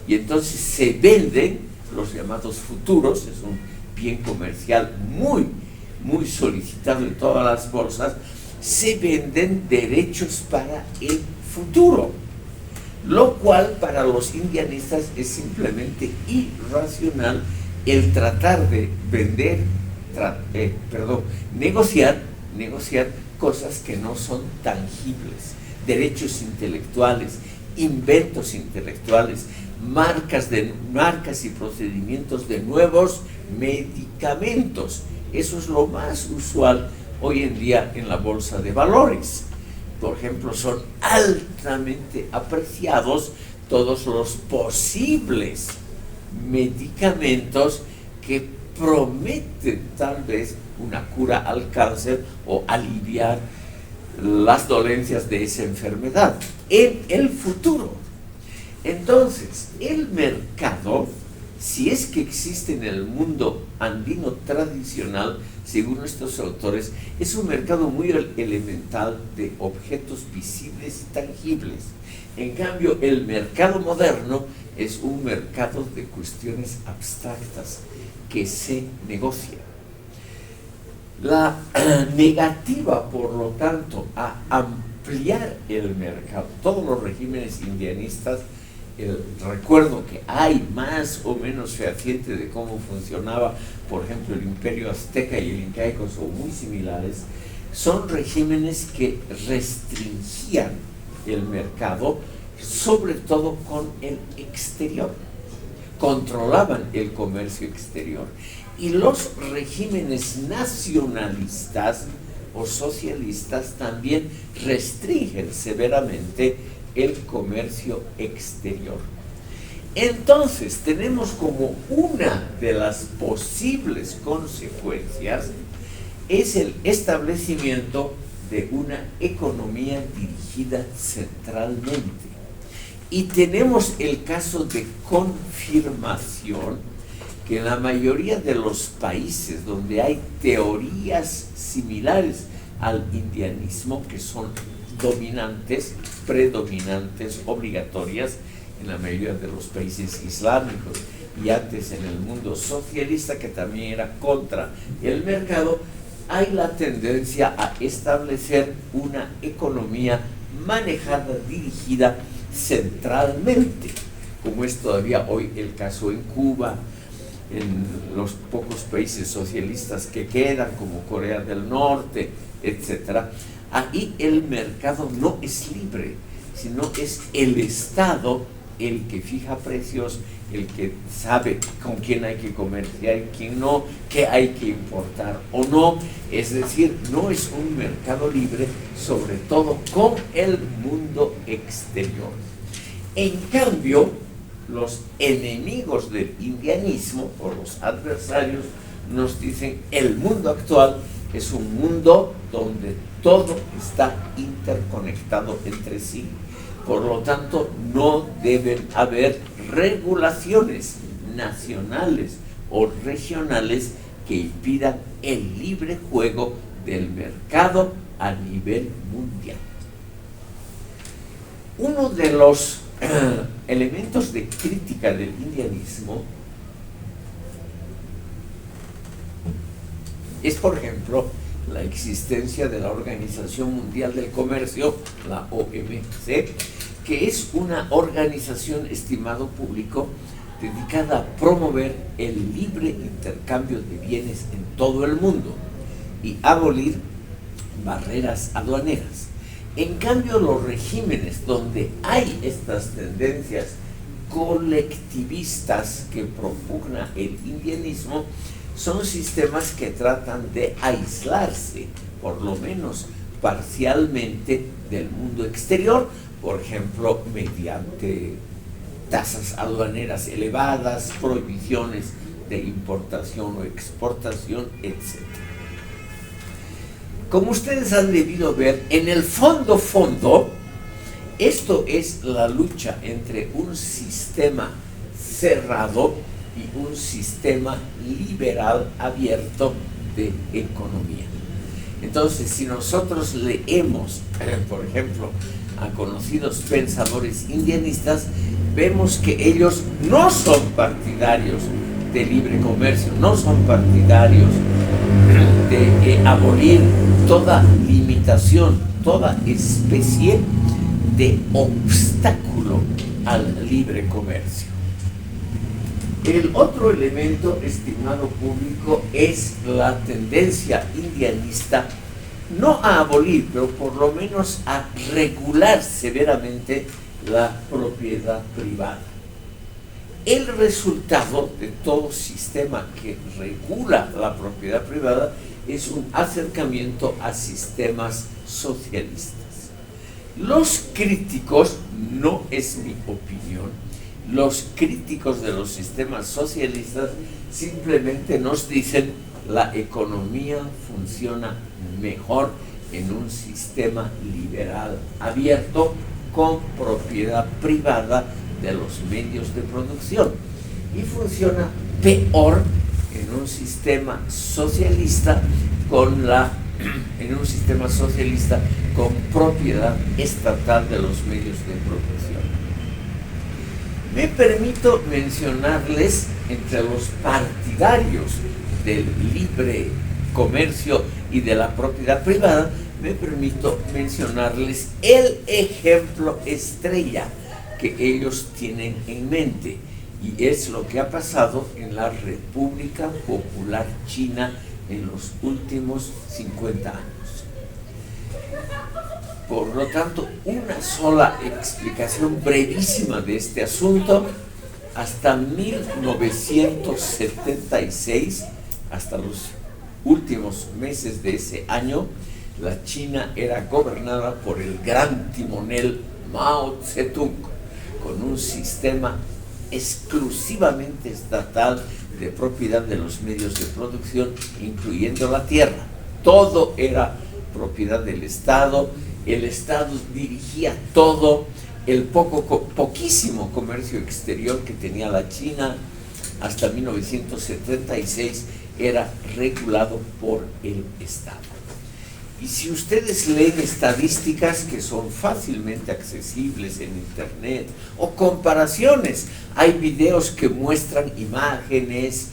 Y entonces se venden los llamados futuros, es un bien comercial muy, muy solicitado en todas las bolsas, se venden derechos para el futuro. lo cual para los indianistas es simplemente irracional el tratar de vender, negociar cosas que no son tangibles, derechos intelectuales, inventos intelectuales, marcas y procedimientos de nuevos medicamentos. Eso es lo más usual hoy en día en la bolsa de valores. Por ejemplo, son altamente apreciados todos los posibles medicamentos que prometen tal vez una cura al cáncer o aliviar las dolencias de esa enfermedad en el futuro. Entonces, el mercado, si es que existe en el mundo andino tradicional, según estos autores, es un mercado muy elemental de objetos visibles y tangibles. En cambio, el mercado moderno es un mercado de cuestiones abstractas que se negocian. La negativa, por lo tanto, a ampliar el mercado, todos los regímenes indianistas, el recuerdo que hay más o menos fehaciente de cómo funcionaba, por ejemplo, el imperio azteca y el incaico son muy similares, son regímenes que restringían el mercado, sobre todo con el exterior, controlaban el comercio exterior. Y los regímenes nacionalistas o socialistas también restringen severamente el comercio exterior. Entonces, tenemos como una de las posibles consecuencias es el establecimiento de una economía dirigida centralmente. Y tenemos el caso de confirmación que en la mayoría de los países donde hay teorías similares al indianismo, que son dominantes, predominantes, obligatorias en la mayoría de los países islámicos y antes en el mundo socialista, que también era contra el mercado, hay la tendencia a establecer una economía manejada, dirigida centralmente, como es todavía hoy el caso en Cuba, en los pocos países socialistas que quedan, como Corea del Norte, etc. Ahí el mercado no es libre, sino es el Estado el que fija precios, el que sabe con quién hay que comerciar y quién no, qué hay que importar o no. Es decir, no es un mercado libre, sobre todo con el mundo exterior. En cambio, los enemigos del indianismo, o los adversarios, nos dicen el mundo actual es un mundo donde todo está interconectado entre sí. Por lo tanto, no deben haber regulaciones nacionales o regionales que impidan el libre juego del mercado a nivel mundial. Uno de los elementos de crítica del indianismo es, por ejemplo, la existencia de la Organización Mundial del Comercio, la OMC, que es una organización, estimado público, dedicada a promover el libre intercambio de bienes en todo el mundo y abolir barreras aduaneras. En cambio, los regímenes donde hay estas tendencias colectivistas que propugna el indianismo son sistemas que tratan de aislarse, por lo menos parcialmente, del mundo exterior, por ejemplo, mediante tasas aduaneras elevadas, prohibiciones de importación o exportación, etc. Como ustedes han debido ver, en el fondo, esto es la lucha entre un sistema cerrado y un sistema liberal abierto de economía. Entonces, si nosotros leemos, por ejemplo, a conocidos pensadores indianistas, vemos que ellos no son partidarios de libre comercio, no son partidarios de abolir toda limitación, toda especie de obstáculo al libre comercio. El otro elemento, estimado público, es la tendencia indianista, no a abolir, pero por lo menos a regular severamente la propiedad privada. El resultado de todo sistema que regula la propiedad privada es un acercamiento a sistemas socialistas. Los críticos, no es mi opinión, los críticos de los sistemas socialistas simplemente nos dicen la economía funciona mejor en un sistema liberal abierto con propiedad privada de los medios de producción y funciona peor en un sistema socialista con propiedad estatal de los medios de producción. Me permito mencionarles entre los partidarios del libre comercio y de la propiedad privada, me permito mencionarles el ejemplo estrella que ellos tienen en mente, y es lo que ha pasado en la República Popular China en los últimos 50 años. Por lo tanto, una sola explicación brevísima de este asunto. Hasta 1976, hasta los últimos meses de ese año, la China era gobernada por el gran timonel Mao Zedong, con un sistema exclusivamente estatal de propiedad de los medios de producción, incluyendo la tierra. Todo era propiedad del Estado, el Estado dirigía todo. El poquísimo comercio exterior que tenía la China hasta 1976 era regulado por el Estado. Y si ustedes leen estadísticas que son fácilmente accesibles en internet o comparaciones, hay videos que muestran imágenes,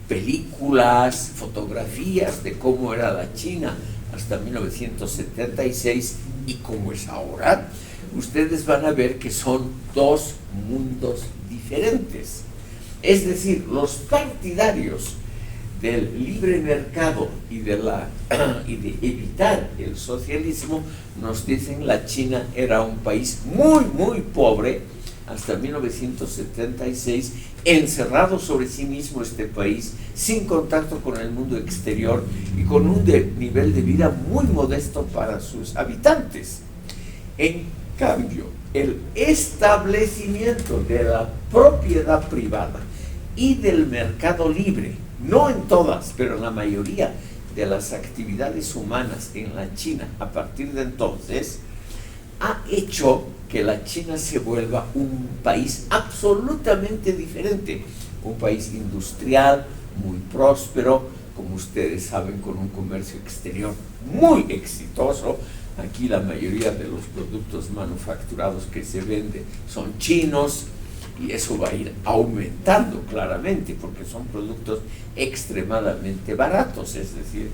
películas, fotografías de cómo era la China hasta 1976 y cómo es ahora, ustedes van a ver que son dos mundos diferentes. Es decir, los partidarios del libre mercado y de evitar el socialismo nos dicen la China era un país muy pobre hasta 1976, encerrado sobre sí mismo este país, sin contacto con el mundo exterior y con un nivel de vida muy modesto para sus habitantes. En cambio, el establecimiento de la propiedad privada y del mercado libre, no en todas, pero en la mayoría de las actividades humanas en la China a partir de entonces, ha hecho que la China se vuelva un país absolutamente diferente, un país industrial, muy próspero, como ustedes saben, con un comercio exterior muy exitoso. Aquí la mayoría de los productos manufacturados que se venden son chinos, y eso va a ir aumentando claramente porque son productos extremadamente baratos. Es decir,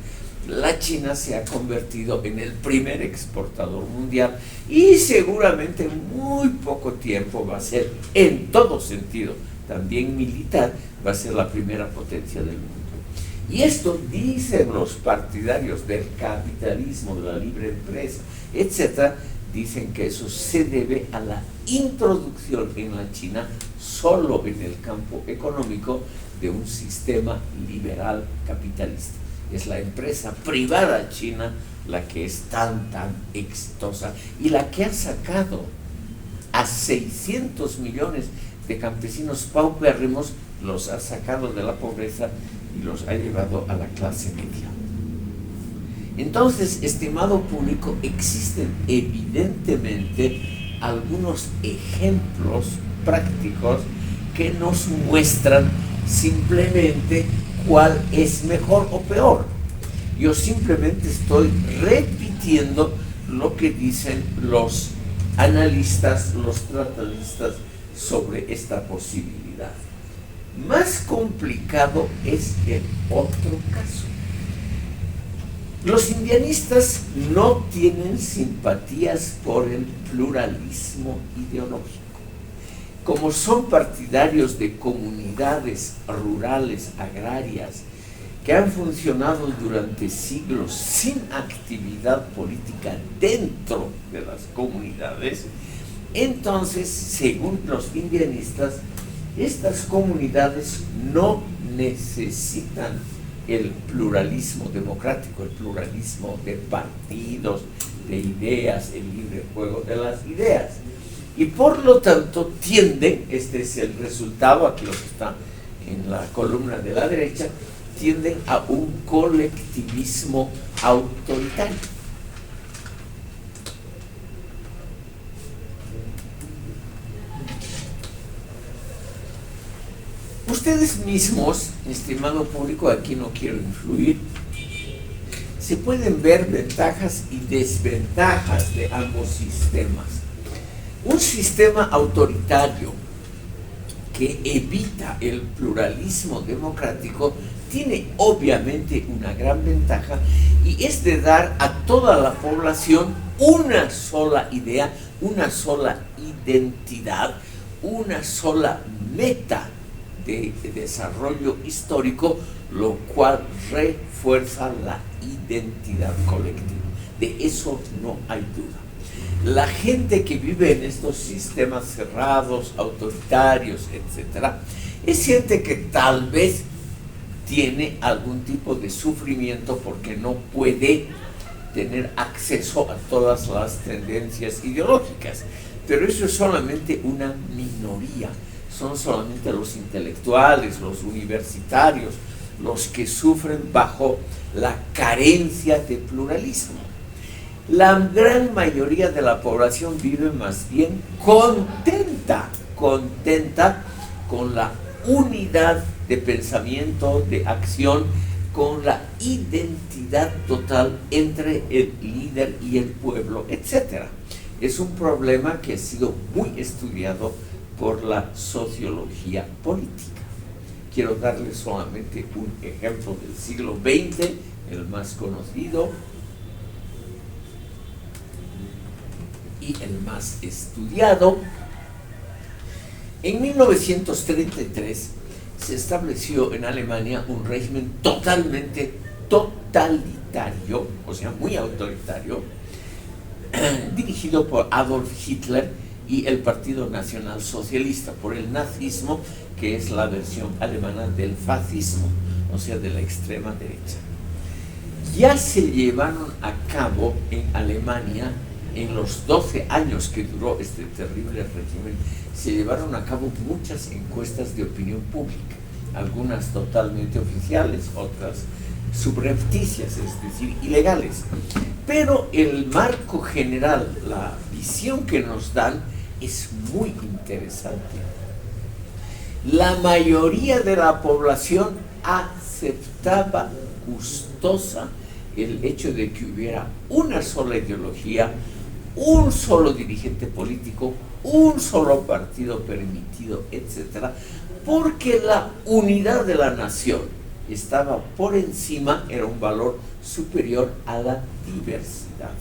la China se ha convertido en el primer exportador mundial y seguramente en muy poco tiempo va a ser, en todo sentido, también militar, va a ser la primera potencia del mundo. Y esto dicen los partidarios del capitalismo, de la libre empresa, etcétera, dicen que eso se debe a la introducción en la China, solo en el campo económico, de un sistema liberal capitalista. Es la empresa privada china la que es tan exitosa y la que ha sacado a 600 millones de campesinos paupérrimos, los ha sacado de la pobreza y los ha llevado a la clase media. Entonces, estimado público, existen evidentemente algunos ejemplos prácticos que nos muestran simplemente cuál es mejor o peor. Yo simplemente estoy repitiendo lo que dicen los analistas, los tratadistas sobre esta posibilidad. Más complicado es el otro caso. Los indianistas no tienen simpatías por el pluralismo ideológico. como son partidarios de comunidades rurales agrarias que han funcionado durante siglos sin actividad política dentro de las comunidades, entonces, según los indianistas, estas comunidades no necesitan el pluralismo democrático, el pluralismo de partidos, de ideas, el libre juego de las ideas. Y por lo tanto tienden, este es el resultado, aquí lo que está en la columna de la derecha, tienden a un colectivismo autoritario. Ustedes mismos, estimado público, aquí no quiero influir, se pueden ver ventajas y desventajas de ambos sistemas. Un sistema autoritario que evita el pluralismo democrático tiene obviamente una gran ventaja, y es de dar a toda la población una sola idea, una sola identidad, una sola meta de desarrollo histórico, lo cual refuerza la identidad colectiva. De eso no hay duda. La gente que vive en estos sistemas cerrados, autoritarios, etc., es gente que tal vez tiene algún tipo de sufrimiento porque no puede tener acceso a todas las tendencias ideológicas. Pero eso es solamente una minoría. Son solamente los intelectuales, los universitarios, los que sufren bajo la carencia de pluralismo. La gran mayoría de la población vive más bien contenta con la unidad de pensamiento, de acción, con la identidad total entre el líder y el pueblo, etc. Es un problema que ha sido muy estudiado por la sociología política. Quiero darles solamente un ejemplo del siglo XX, el más conocido y el más estudiado. En 1933 se estableció en Alemania un régimen totalmente totalitario, o sea, muy autoritario, dirigido por Adolf Hitler y el Partido Nacional Socialista, por el nazismo, que es la versión alemana del fascismo, o sea, de la extrema derecha. Ya se llevaron a cabo en Alemania, en los 12 años que duró este terrible régimen, se llevaron a cabo muchas encuestas de opinión pública, algunas totalmente oficiales, otras subrepticias, es decir, ilegales. Pero el marco general, la visión que nos dan, es muy interesante. La mayoría de la población aceptaba gustosa el hecho de que hubiera una sola ideología, un solo dirigente político, un solo partido permitido, etc., porque la unidad de la nación estaba por encima, era un valor superior a la diversidad.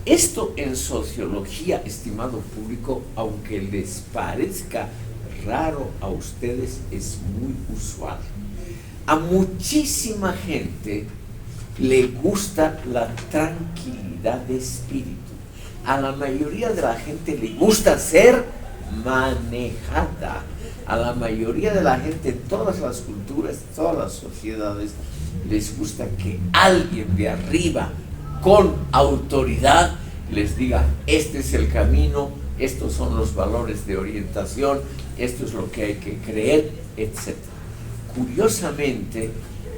Esto en sociología, estimado público, aunque les parezca raro a ustedes, es muy usual. A muchísima gente le gusta la tranquilidad de espíritu. A la mayoría de la gente le gusta ser manejada. A la mayoría de la gente en todas las culturas, todas las sociedades, les gusta que alguien de arriba con autoridad les diga: este es el camino, estos son los valores de orientación, esto es lo que hay que creer, etc. Curiosamente,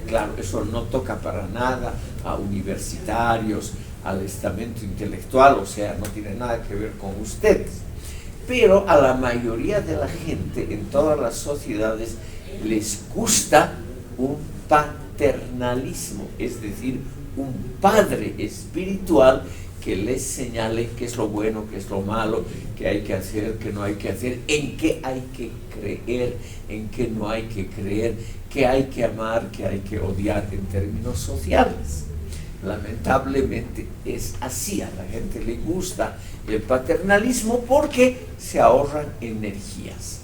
claro, eso no toca para nada a universitarios, al estamento intelectual, o sea, no tiene nada que ver con ustedes. Pero a la mayoría de la gente en todas las sociedades les gusta un paternalismo, es decir, un padre espiritual que les señale qué es lo bueno, qué es lo malo, qué hay que hacer, qué no hay que hacer, en qué hay que creer, en qué no hay que creer, qué hay que amar, qué hay que odiar en términos sociales. Lamentablemente es así, a la gente le gusta el paternalismo porque se ahorran energías.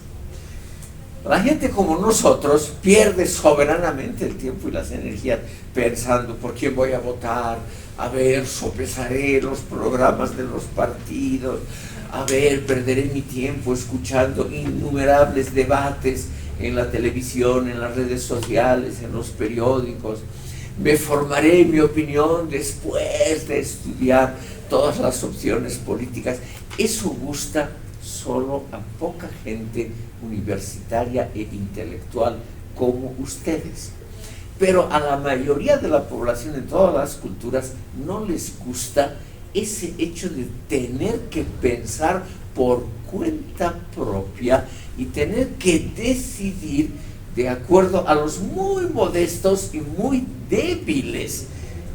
La gente como nosotros pierde soberanamente el tiempo y las energías pensando por quién voy a votar, a ver, sopesaré los programas de los partidos, a ver, perderé mi tiempo escuchando innumerables debates en la televisión, en las redes sociales, en los periódicos. Me formaré mi opinión después de estudiar todas las opciones políticas. Eso gusta solo a poca gente universitaria e intelectual como ustedes. Pero a la mayoría de la población en todas las culturas no les gusta ese hecho de tener que pensar por cuenta propia y tener que decidir de acuerdo a los muy modestos y muy débiles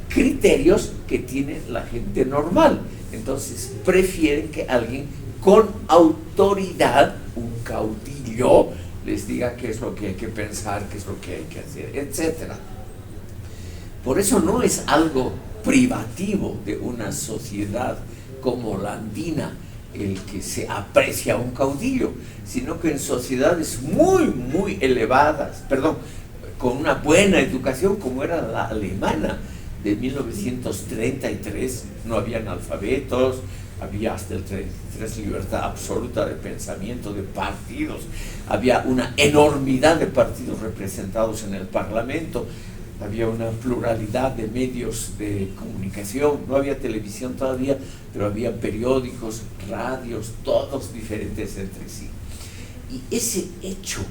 criterios que tiene la gente normal. Entonces prefieren que alguien con autoridad, un caudillo, les diga qué es lo que hay que pensar, qué es lo que hay que hacer, etc. Por eso no es algo privativo de una sociedad como la andina el que se aprecia a un caudillo, sino que en sociedades muy elevadas, con una buena educación como era la alemana de 1933, no había analfabetos, había hasta el 33 libertad absoluta de pensamiento, de partidos, había una enormidad de partidos representados en el Parlamento, había una pluralidad de medios de comunicación, no había televisión todavía, pero había periódicos, radios, todos diferentes entre sí. Y ese hecho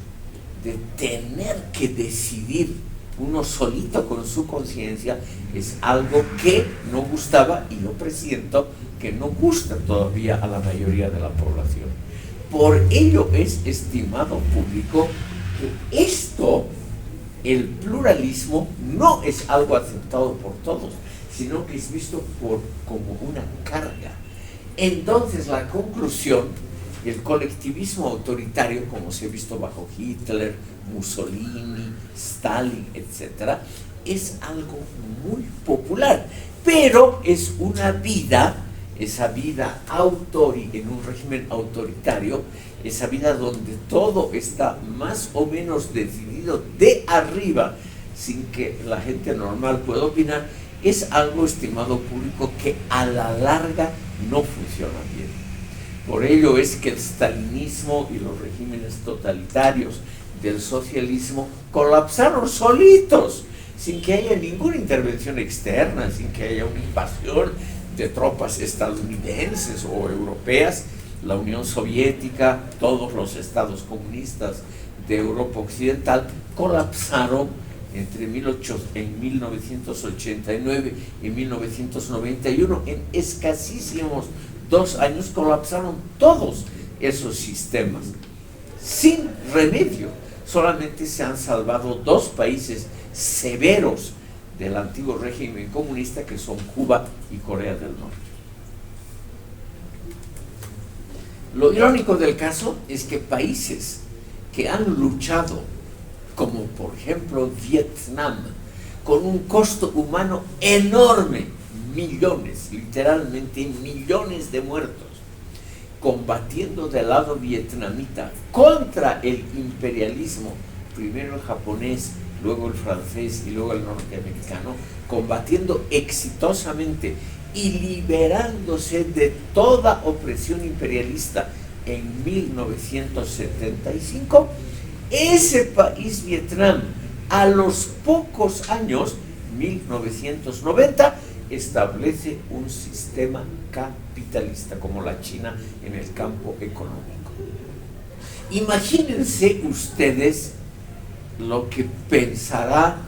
de tener que decidir uno solito con su conciencia es algo que no gustaba, y yo presiento que no gusta todavía a la mayoría de la población. Por ello es, estimado público, que esto, el pluralismo, no es algo aceptado por todos, sino que es visto como una carga. Entonces la conclusión, el colectivismo autoritario, como se ha visto bajo Hitler, Mussolini, Stalin, etc., es algo muy popular, pero es una vida, esa vida en un régimen autoritario, esa vida donde todo está más o menos decidido de arriba, sin que la gente normal pueda opinar, es algo, estimado público, que a la larga no funciona bien. Por ello es que el stalinismo y los regímenes totalitarios del socialismo colapsaron solitos, sin que haya ninguna intervención externa, sin que haya una invasión de tropas estadounidenses o europeas. La Unión Soviética, todos los estados comunistas de Europa Occidental colapsaron en 1989 y 1991. En escasísimos 2 años colapsaron todos esos sistemas, sin remedio. Solamente se han salvado 2 países severos del antiguo régimen comunista, que son Cuba y Corea del Norte. Lo irónico del caso es que países que han luchado, como por ejemplo Vietnam, con un costo humano enorme, millones, literalmente millones de muertos, combatiendo del lado vietnamita contra el imperialismo, primero el japonés, luego el francés y luego el norteamericano, combatiendo exitosamente y liberándose de toda opresión imperialista en 1975, ese país, Vietnam, a los pocos años, 1990, establece un sistema capitalista como la China en el campo económico. Imagínense ustedes lo que pensará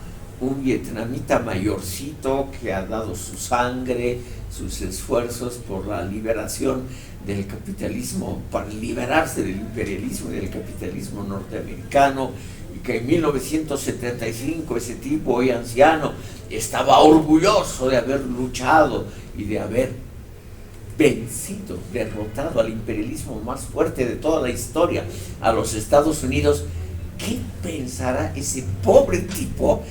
un vietnamita mayorcito que ha dado su sangre, sus esfuerzos por la liberación del capitalismo, para liberarse del imperialismo y del capitalismo norteamericano, y que en 1975 ese tipo, hoy anciano, estaba orgulloso de haber luchado y de haber vencido, derrotado al imperialismo más fuerte de toda la historia, a los Estados Unidos. ¿Qué pensará ese pobre tipo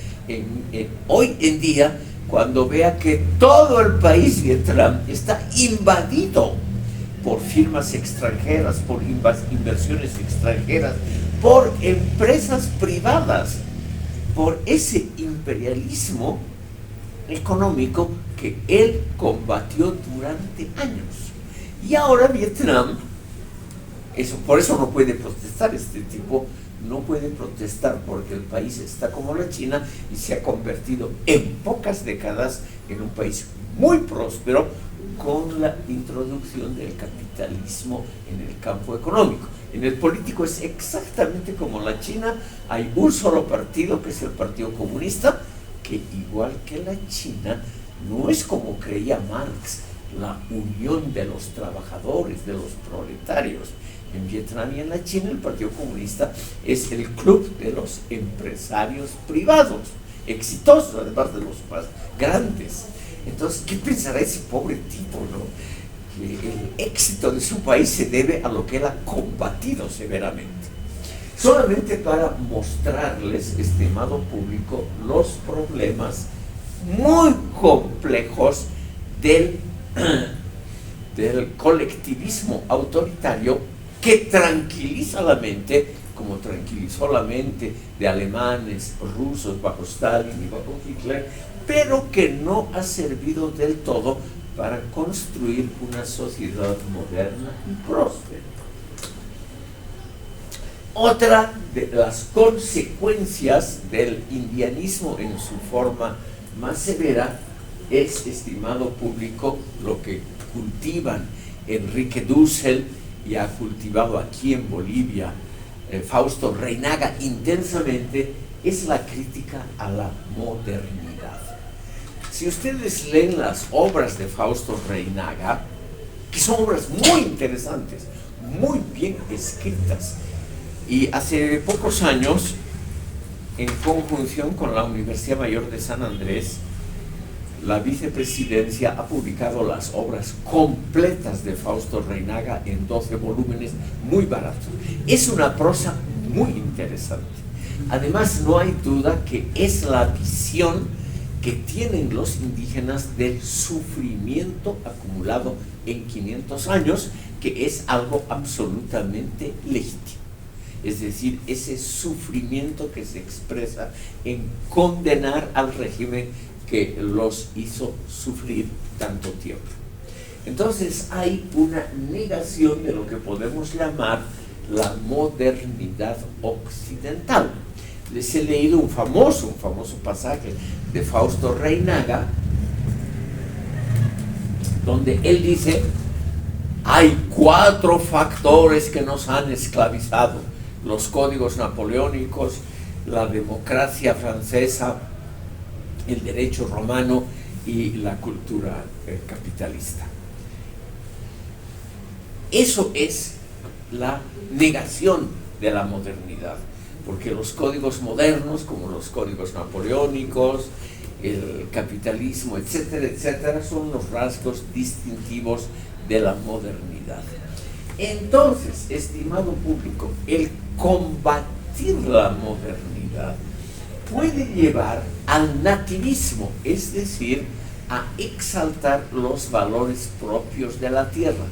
hoy en día, cuando vea que todo el país Vietnam está invadido por firmas extranjeras, por inversiones extranjeras, por empresas privadas, por ese imperialismo económico que él combatió durante años. Y ahora Vietnam, por eso no puede protestar este tipo, no puede protestar porque el país está como la China y se ha convertido en pocas décadas en un país muy próspero con la introducción del capitalismo en el campo económico. En el político es exactamente como la China, hay un solo partido que es el Partido Comunista, que igual que la China no es como creía Marx, la unión de los trabajadores, de los proletarios. En Vietnam y en la China el Partido Comunista es el club de los empresarios privados, exitosos además de los más grandes. Entonces, ¿qué pensará ese pobre tipo, no? Que el éxito de su país se debe a lo que él ha combatido severamente. Solamente para mostrarles, estimado público, los problemas muy complejos del colectivismo autoritario que tranquiliza la mente, como tranquilizó la mente de alemanes, rusos bajo Stalin y bajo Hitler, pero que no ha servido del todo para construir una sociedad moderna y próspera. Otra de las consecuencias del indianismo en su forma más severa es, estimado público, lo que cultivan Enrique Dussel y ha cultivado aquí en Bolivia Fausto Reynaga intensamente, es la crítica a la modernidad. Si ustedes leen las obras de Fausto Reynaga, que son obras muy interesantes, muy bien escritas, y hace pocos años, en conjunción con la Universidad Mayor de San Andrés, la vicepresidencia ha publicado las obras completas de Fausto Reynaga en 12 volúmenes, muy baratos. Es una prosa muy interesante. Además, no hay duda que es la visión que tienen los indígenas del sufrimiento acumulado en 500 años, que es algo absolutamente legítimo. Es decir, ese sufrimiento que se expresa en condenar al régimen que los hizo sufrir tanto tiempo. Entonces hay una negación de lo que podemos llamar la modernidad occidental. Les he leído un famoso pasaje de Fausto Reynaga, donde él dice: hay 4 factores que nos han esclavizado: los códigos napoleónicos, la democracia francesa, el derecho romano y la cultura capitalista. Eso es la negación de la modernidad, porque los códigos modernos, como los códigos napoleónicos, el capitalismo, etcétera, etcétera, son los rasgos distintivos de la modernidad. Entonces, estimado público, el combatir la modernidad puede llevar al nativismo, es decir, a exaltar los valores propios de la tierra,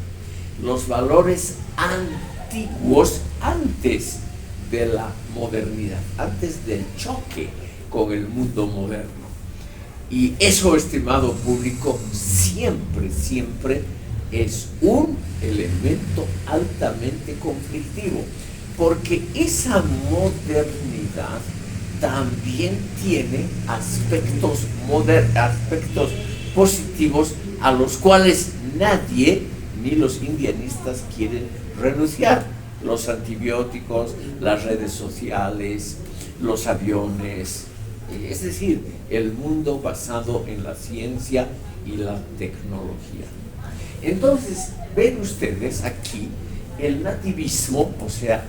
los valores antiguos antes de la modernidad, antes del choque con el mundo moderno. Y eso, estimado público, siempre es un elemento altamente conflictivo, porque esa modernidad también tiene aspectos positivos a los cuales nadie, ni los indianistas, quieren renunciar. Los antibióticos, las redes sociales, los aviones, es decir, el mundo basado en la ciencia y la tecnología. Entonces, ven ustedes aquí el nativismo, o sea,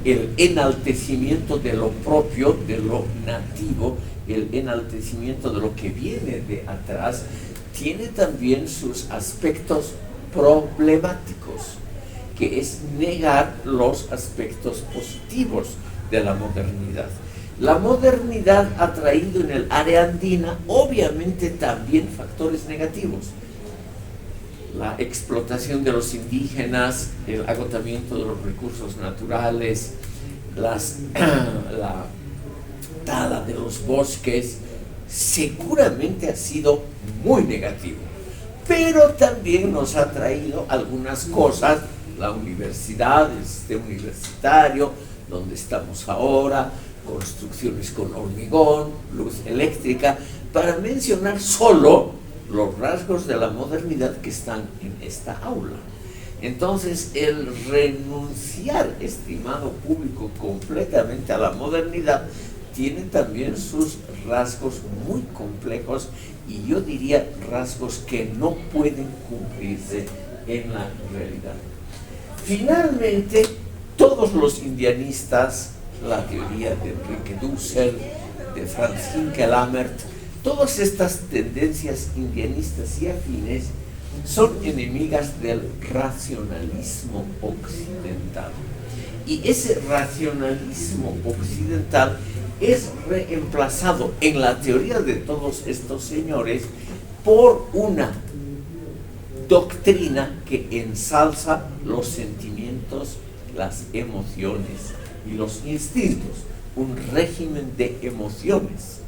el enaltecimiento de lo propio, de lo nativo, el enaltecimiento de lo que viene de atrás, tiene también sus aspectos problemáticos, que es negar los aspectos positivos de la modernidad. La modernidad ha traído en el área andina obviamente también factores negativos. La explotación de los indígenas, el agotamiento de los recursos naturales, la tala de los bosques, seguramente ha sido muy negativo. Pero también nos ha traído algunas cosas, la universidad, el sistema universitario, donde estamos ahora, construcciones con hormigón, luz eléctrica, para mencionar solo los rasgos de la modernidad que están en esta aula. Entonces, el renunciar, estimado público, completamente a la modernidad, tiene también sus rasgos muy complejos y yo diría rasgos que no pueden cumplirse en la realidad. Finalmente, todos los indianistas, la teoría de Enrique Dussel, de Franz Hinckelamert, todas estas tendencias indianistas y afines son enemigas del racionalismo occidental. Y ese racionalismo occidental es reemplazado en la teoría de todos estos señores por una doctrina que ensalza los sentimientos, las emociones y los instintos, un régimen de emociones.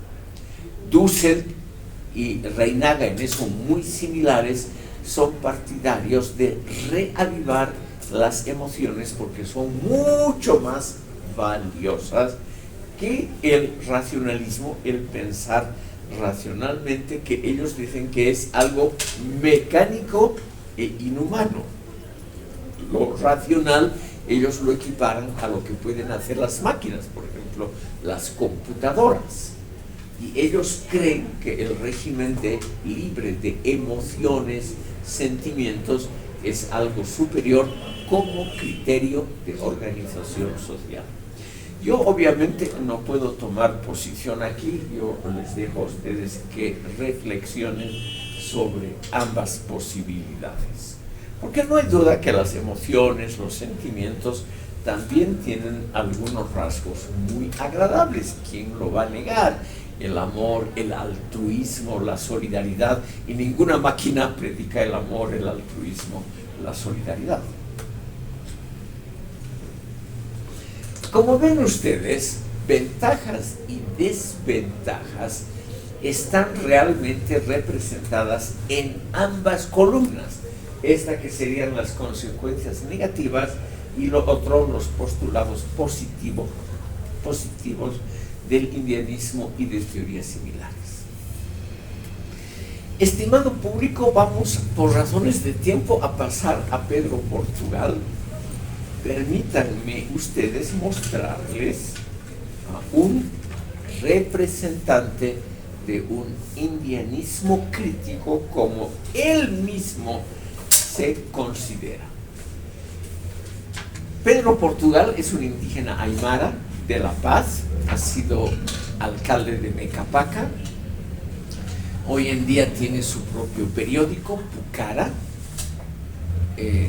Dussel y Reinaga, en eso muy similares, son partidarios de reavivar las emociones porque son mucho más valiosas que el racionalismo, el pensar racionalmente, que ellos dicen que es algo mecánico e inhumano. Lo racional ellos lo equiparan a lo que pueden hacer las máquinas, por ejemplo, las computadoras. Y ellos creen que el régimen libre de emociones, sentimientos, es algo superior como criterio de organización social. Yo obviamente no puedo tomar posición aquí, yo les dejo a ustedes que reflexionen sobre ambas posibilidades. Porque no hay duda que las emociones, los sentimientos, también tienen algunos rasgos muy agradables. ¿Quién lo va a negar? El amor, el altruismo, la solidaridad, y ninguna máquina predica el amor, el altruismo, la solidaridad. Como ven ustedes, ventajas y desventajas están realmente representadas en ambas columnas. Esta que serían las consecuencias negativas y lo otro los postulados positivos del indianismo y de teorías similares. Estimado público, vamos por razones de tiempo a pasar a Pedro Portugal. Permítanme ustedes mostrarles a un representante de un indianismo crítico como él mismo se considera. Pedro Portugal es un indígena aymara de La Paz, ha sido alcalde de Mecapaca, hoy en día tiene su propio periódico, Pucara,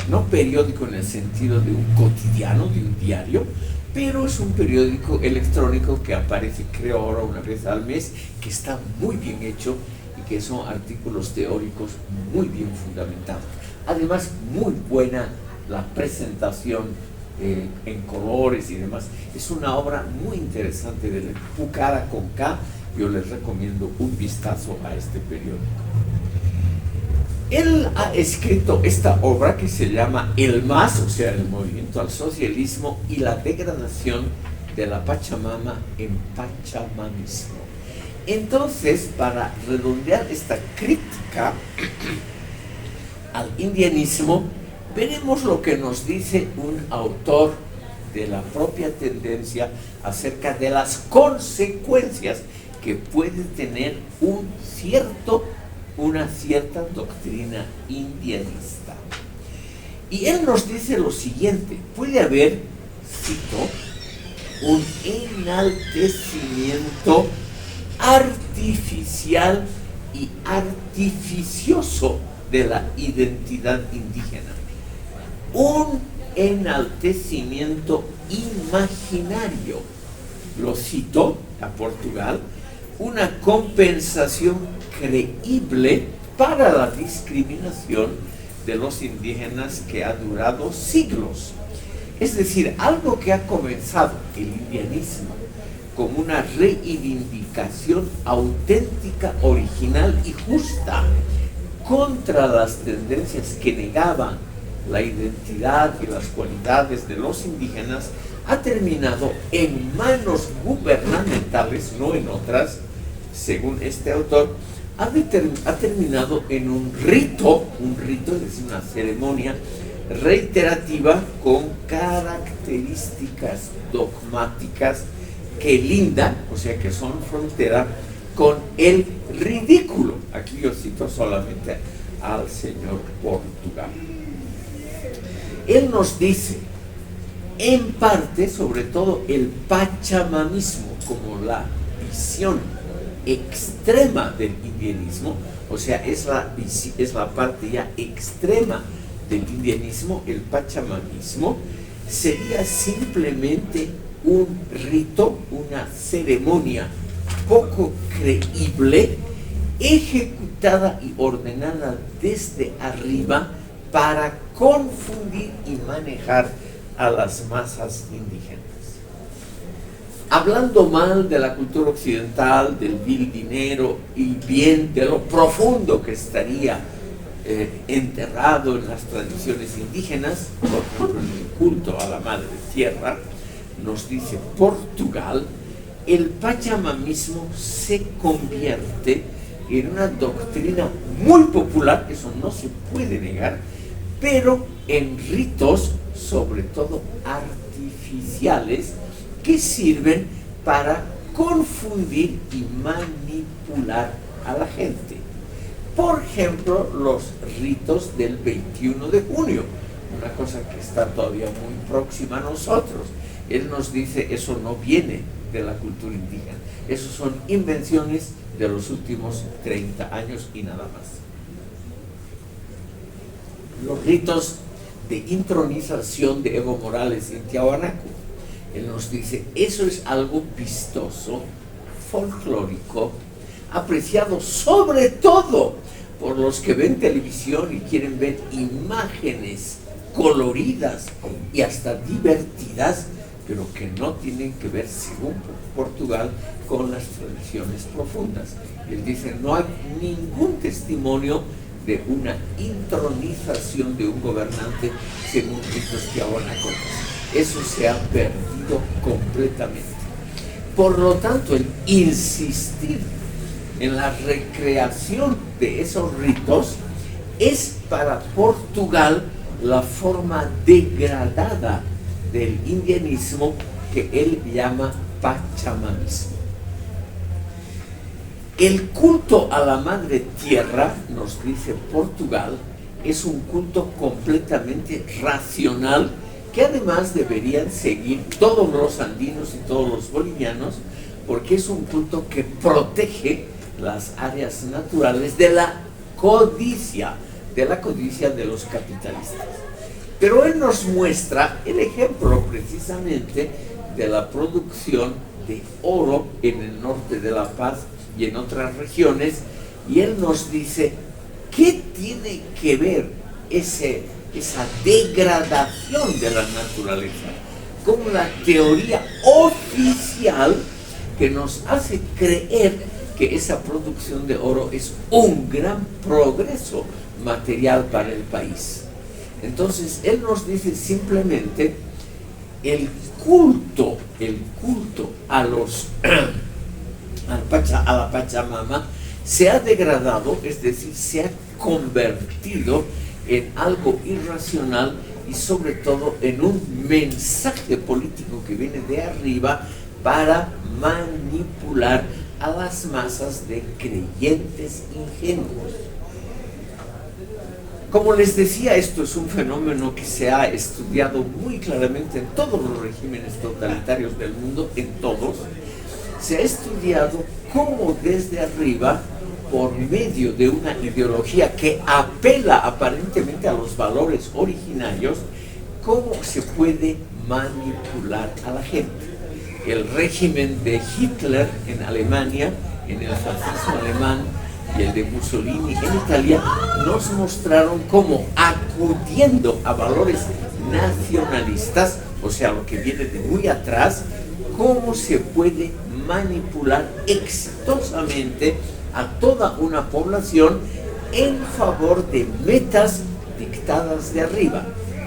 no periódico en el sentido de un cotidiano, de un diario, pero es un periódico electrónico que aparece, creo ahora, una vez al mes, que está muy bien hecho y que son artículos teóricos muy bien fundamentados. Además, muy buena la presentación en colores y demás. Es una obra muy interesante de Pucara con K. Yo les recomiendo un vistazo a este periódico. Él ha escrito esta obra que se llama El MAS, o sea, el movimiento al socialismo y la degradación de la Pachamama en pachamanismo. Entonces, para redondear esta crítica al indianismo, veremos lo que nos dice un autor de la propia tendencia acerca de las consecuencias que puede tener una cierta doctrina indianista. Y él nos dice lo siguiente: puede haber, cito, un enaltecimiento artificial y artificioso de la identidad indígena, un enaltecimiento imaginario, lo cito, a Portugal una compensación creíble para la discriminación de los indígenas que ha durado siglos. Es decir, algo que ha comenzado el indianismo como una reivindicación auténtica, original y justa contra las tendencias que negaban la identidad y las cualidades de los indígenas, ha terminado en manos gubernamentales, no en otras, según este autor, ha terminado en un rito, es decir, una ceremonia reiterativa con características dogmáticas que lindan, o sea, que son frontera con el ridículo. Aquí yo cito solamente al señor Portugal. Él nos dice, en parte, sobre todo, el pachamamismo como la visión extrema del indianismo, o sea, es la parte ya extrema del indianismo, el pachamamismo, sería simplemente un rito, una ceremonia poco creíble, ejecutada y ordenada desde arriba para confundir y manejar a las masas indígenas. Hablando mal de la cultura occidental, del vil dinero y bien de lo profundo que estaría enterrado en las tradiciones indígenas, por ejemplo en el culto a la madre tierra, nos dice Portugal, el pachamamismo se convierte en una doctrina muy popular, eso no se puede negar, pero en ritos, sobre todo artificiales, que sirven para confundir y manipular a la gente. Por ejemplo, los ritos del 21 de junio, una cosa que está todavía muy próxima a nosotros. Él nos dice, eso no viene de la cultura indígena, eso son invenciones de los últimos 30 años y nada más. Los ritos de intronización de Evo Morales en Tiahuanaco, él nos dice, eso es algo vistoso, folclórico, apreciado sobre todo por los que ven televisión y quieren ver imágenes coloridas y hasta divertidas, pero que no tienen que ver, según Portugal, con las tradiciones profundas. Él dice, no hay ningún testimonio de una intronización de un gobernante según ritos tiahuanacos. Eso se ha perdido completamente. Por lo tanto, el insistir en la recreación de esos ritos es para Portugal la forma degradada del indianismo que él llama pachamamismo. El culto a la madre tierra, nos dice Portugal, es un culto completamente racional que además deberían seguir todos los andinos y todos los bolivianos, porque es un culto que protege las áreas naturales de la codicia de los capitalistas. Pero él nos muestra el ejemplo precisamente de la producción de oro en el norte de La Paz y en otras regiones, y él nos dice, ¿qué tiene que ver esa degradación de la naturaleza con la teoría oficial que nos hace creer que esa producción de oro es un gran progreso material para el país? Entonces, él nos dice simplemente, el culto a la Pachamama se ha degradado, es decir, se ha convertido en algo irracional y sobre todo en un mensaje político que viene de arriba para manipular a las masas de creyentes ingenuos. Como les decía, esto es un fenómeno que se ha estudiado muy claramente en todos los regímenes totalitarios del mundo, en todos. Se ha estudiado cómo desde arriba, por medio de una ideología que apela aparentemente a los valores originarios, cómo se puede manipular a la gente. el régimen de Hitler en Alemania, en el fascismo alemán, y el de Mussolini en Italia, nos mostraron cómo, acudiendo a valores nacionalistas, o sea, lo que viene de muy atrás, cómo se puede manipular exitosamente a toda una población en favor de metas dictadas de arriba.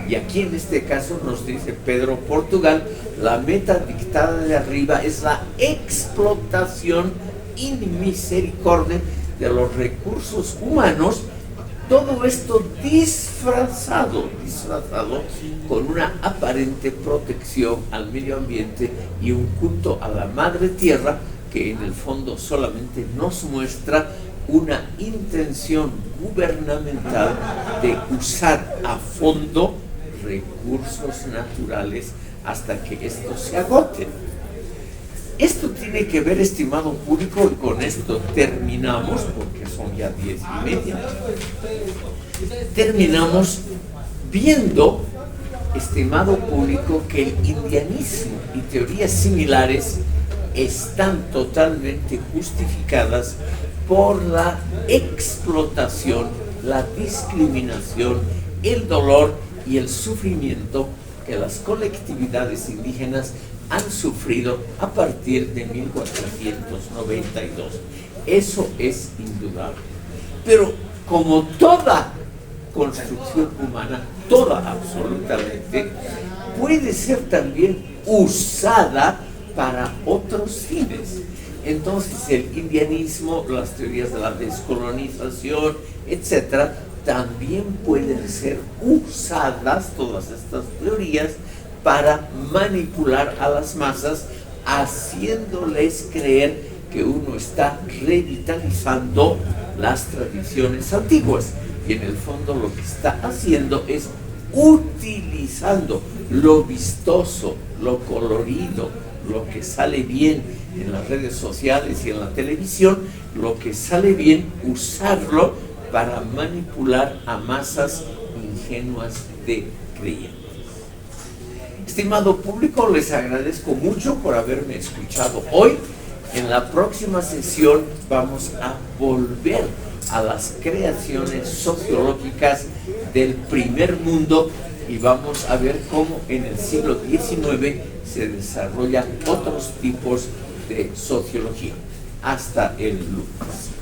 Y aquí en este caso nos dice Pedro Portugal, la meta dictada de arriba es la explotación in misericordia de los recursos humanos, todo esto disfrazado con una aparente protección al medio ambiente y un culto a la madre tierra que en el fondo solamente nos muestra una intención gubernamental de usar a fondo recursos naturales hasta que estos se agoten. Esto tiene que ver, estimado público, y con esto terminamos, porque son ya 10:30. Terminamos viendo, estimado público, que el indianismo y teorías similares están totalmente justificadas por la explotación, la discriminación, el dolor y el sufrimiento que las colectividades indígenas han sufrido a partir de 1492. Eso es indudable. Pero como toda construcción humana, toda absolutamente, puede ser también usada para otros fines. Entonces el indianismo, las teorías de la descolonización, etcétera, también pueden ser usadas, todas estas teorías, para manipular a las masas, haciéndoles creer que uno está revitalizando las tradiciones antiguas. Y en el fondo lo que está haciendo es utilizando lo vistoso, lo colorido, lo que sale bien en las redes sociales y en la televisión, lo que sale bien, usarlo para manipular a masas ingenuas de creyentes. Estimado público, les agradezco mucho por haberme escuchado hoy. En la próxima sesión vamos a volver a las creaciones sociológicas del primer mundo y vamos a ver cómo en el siglo XIX se desarrollan otros tipos de sociología. Hasta el lunes.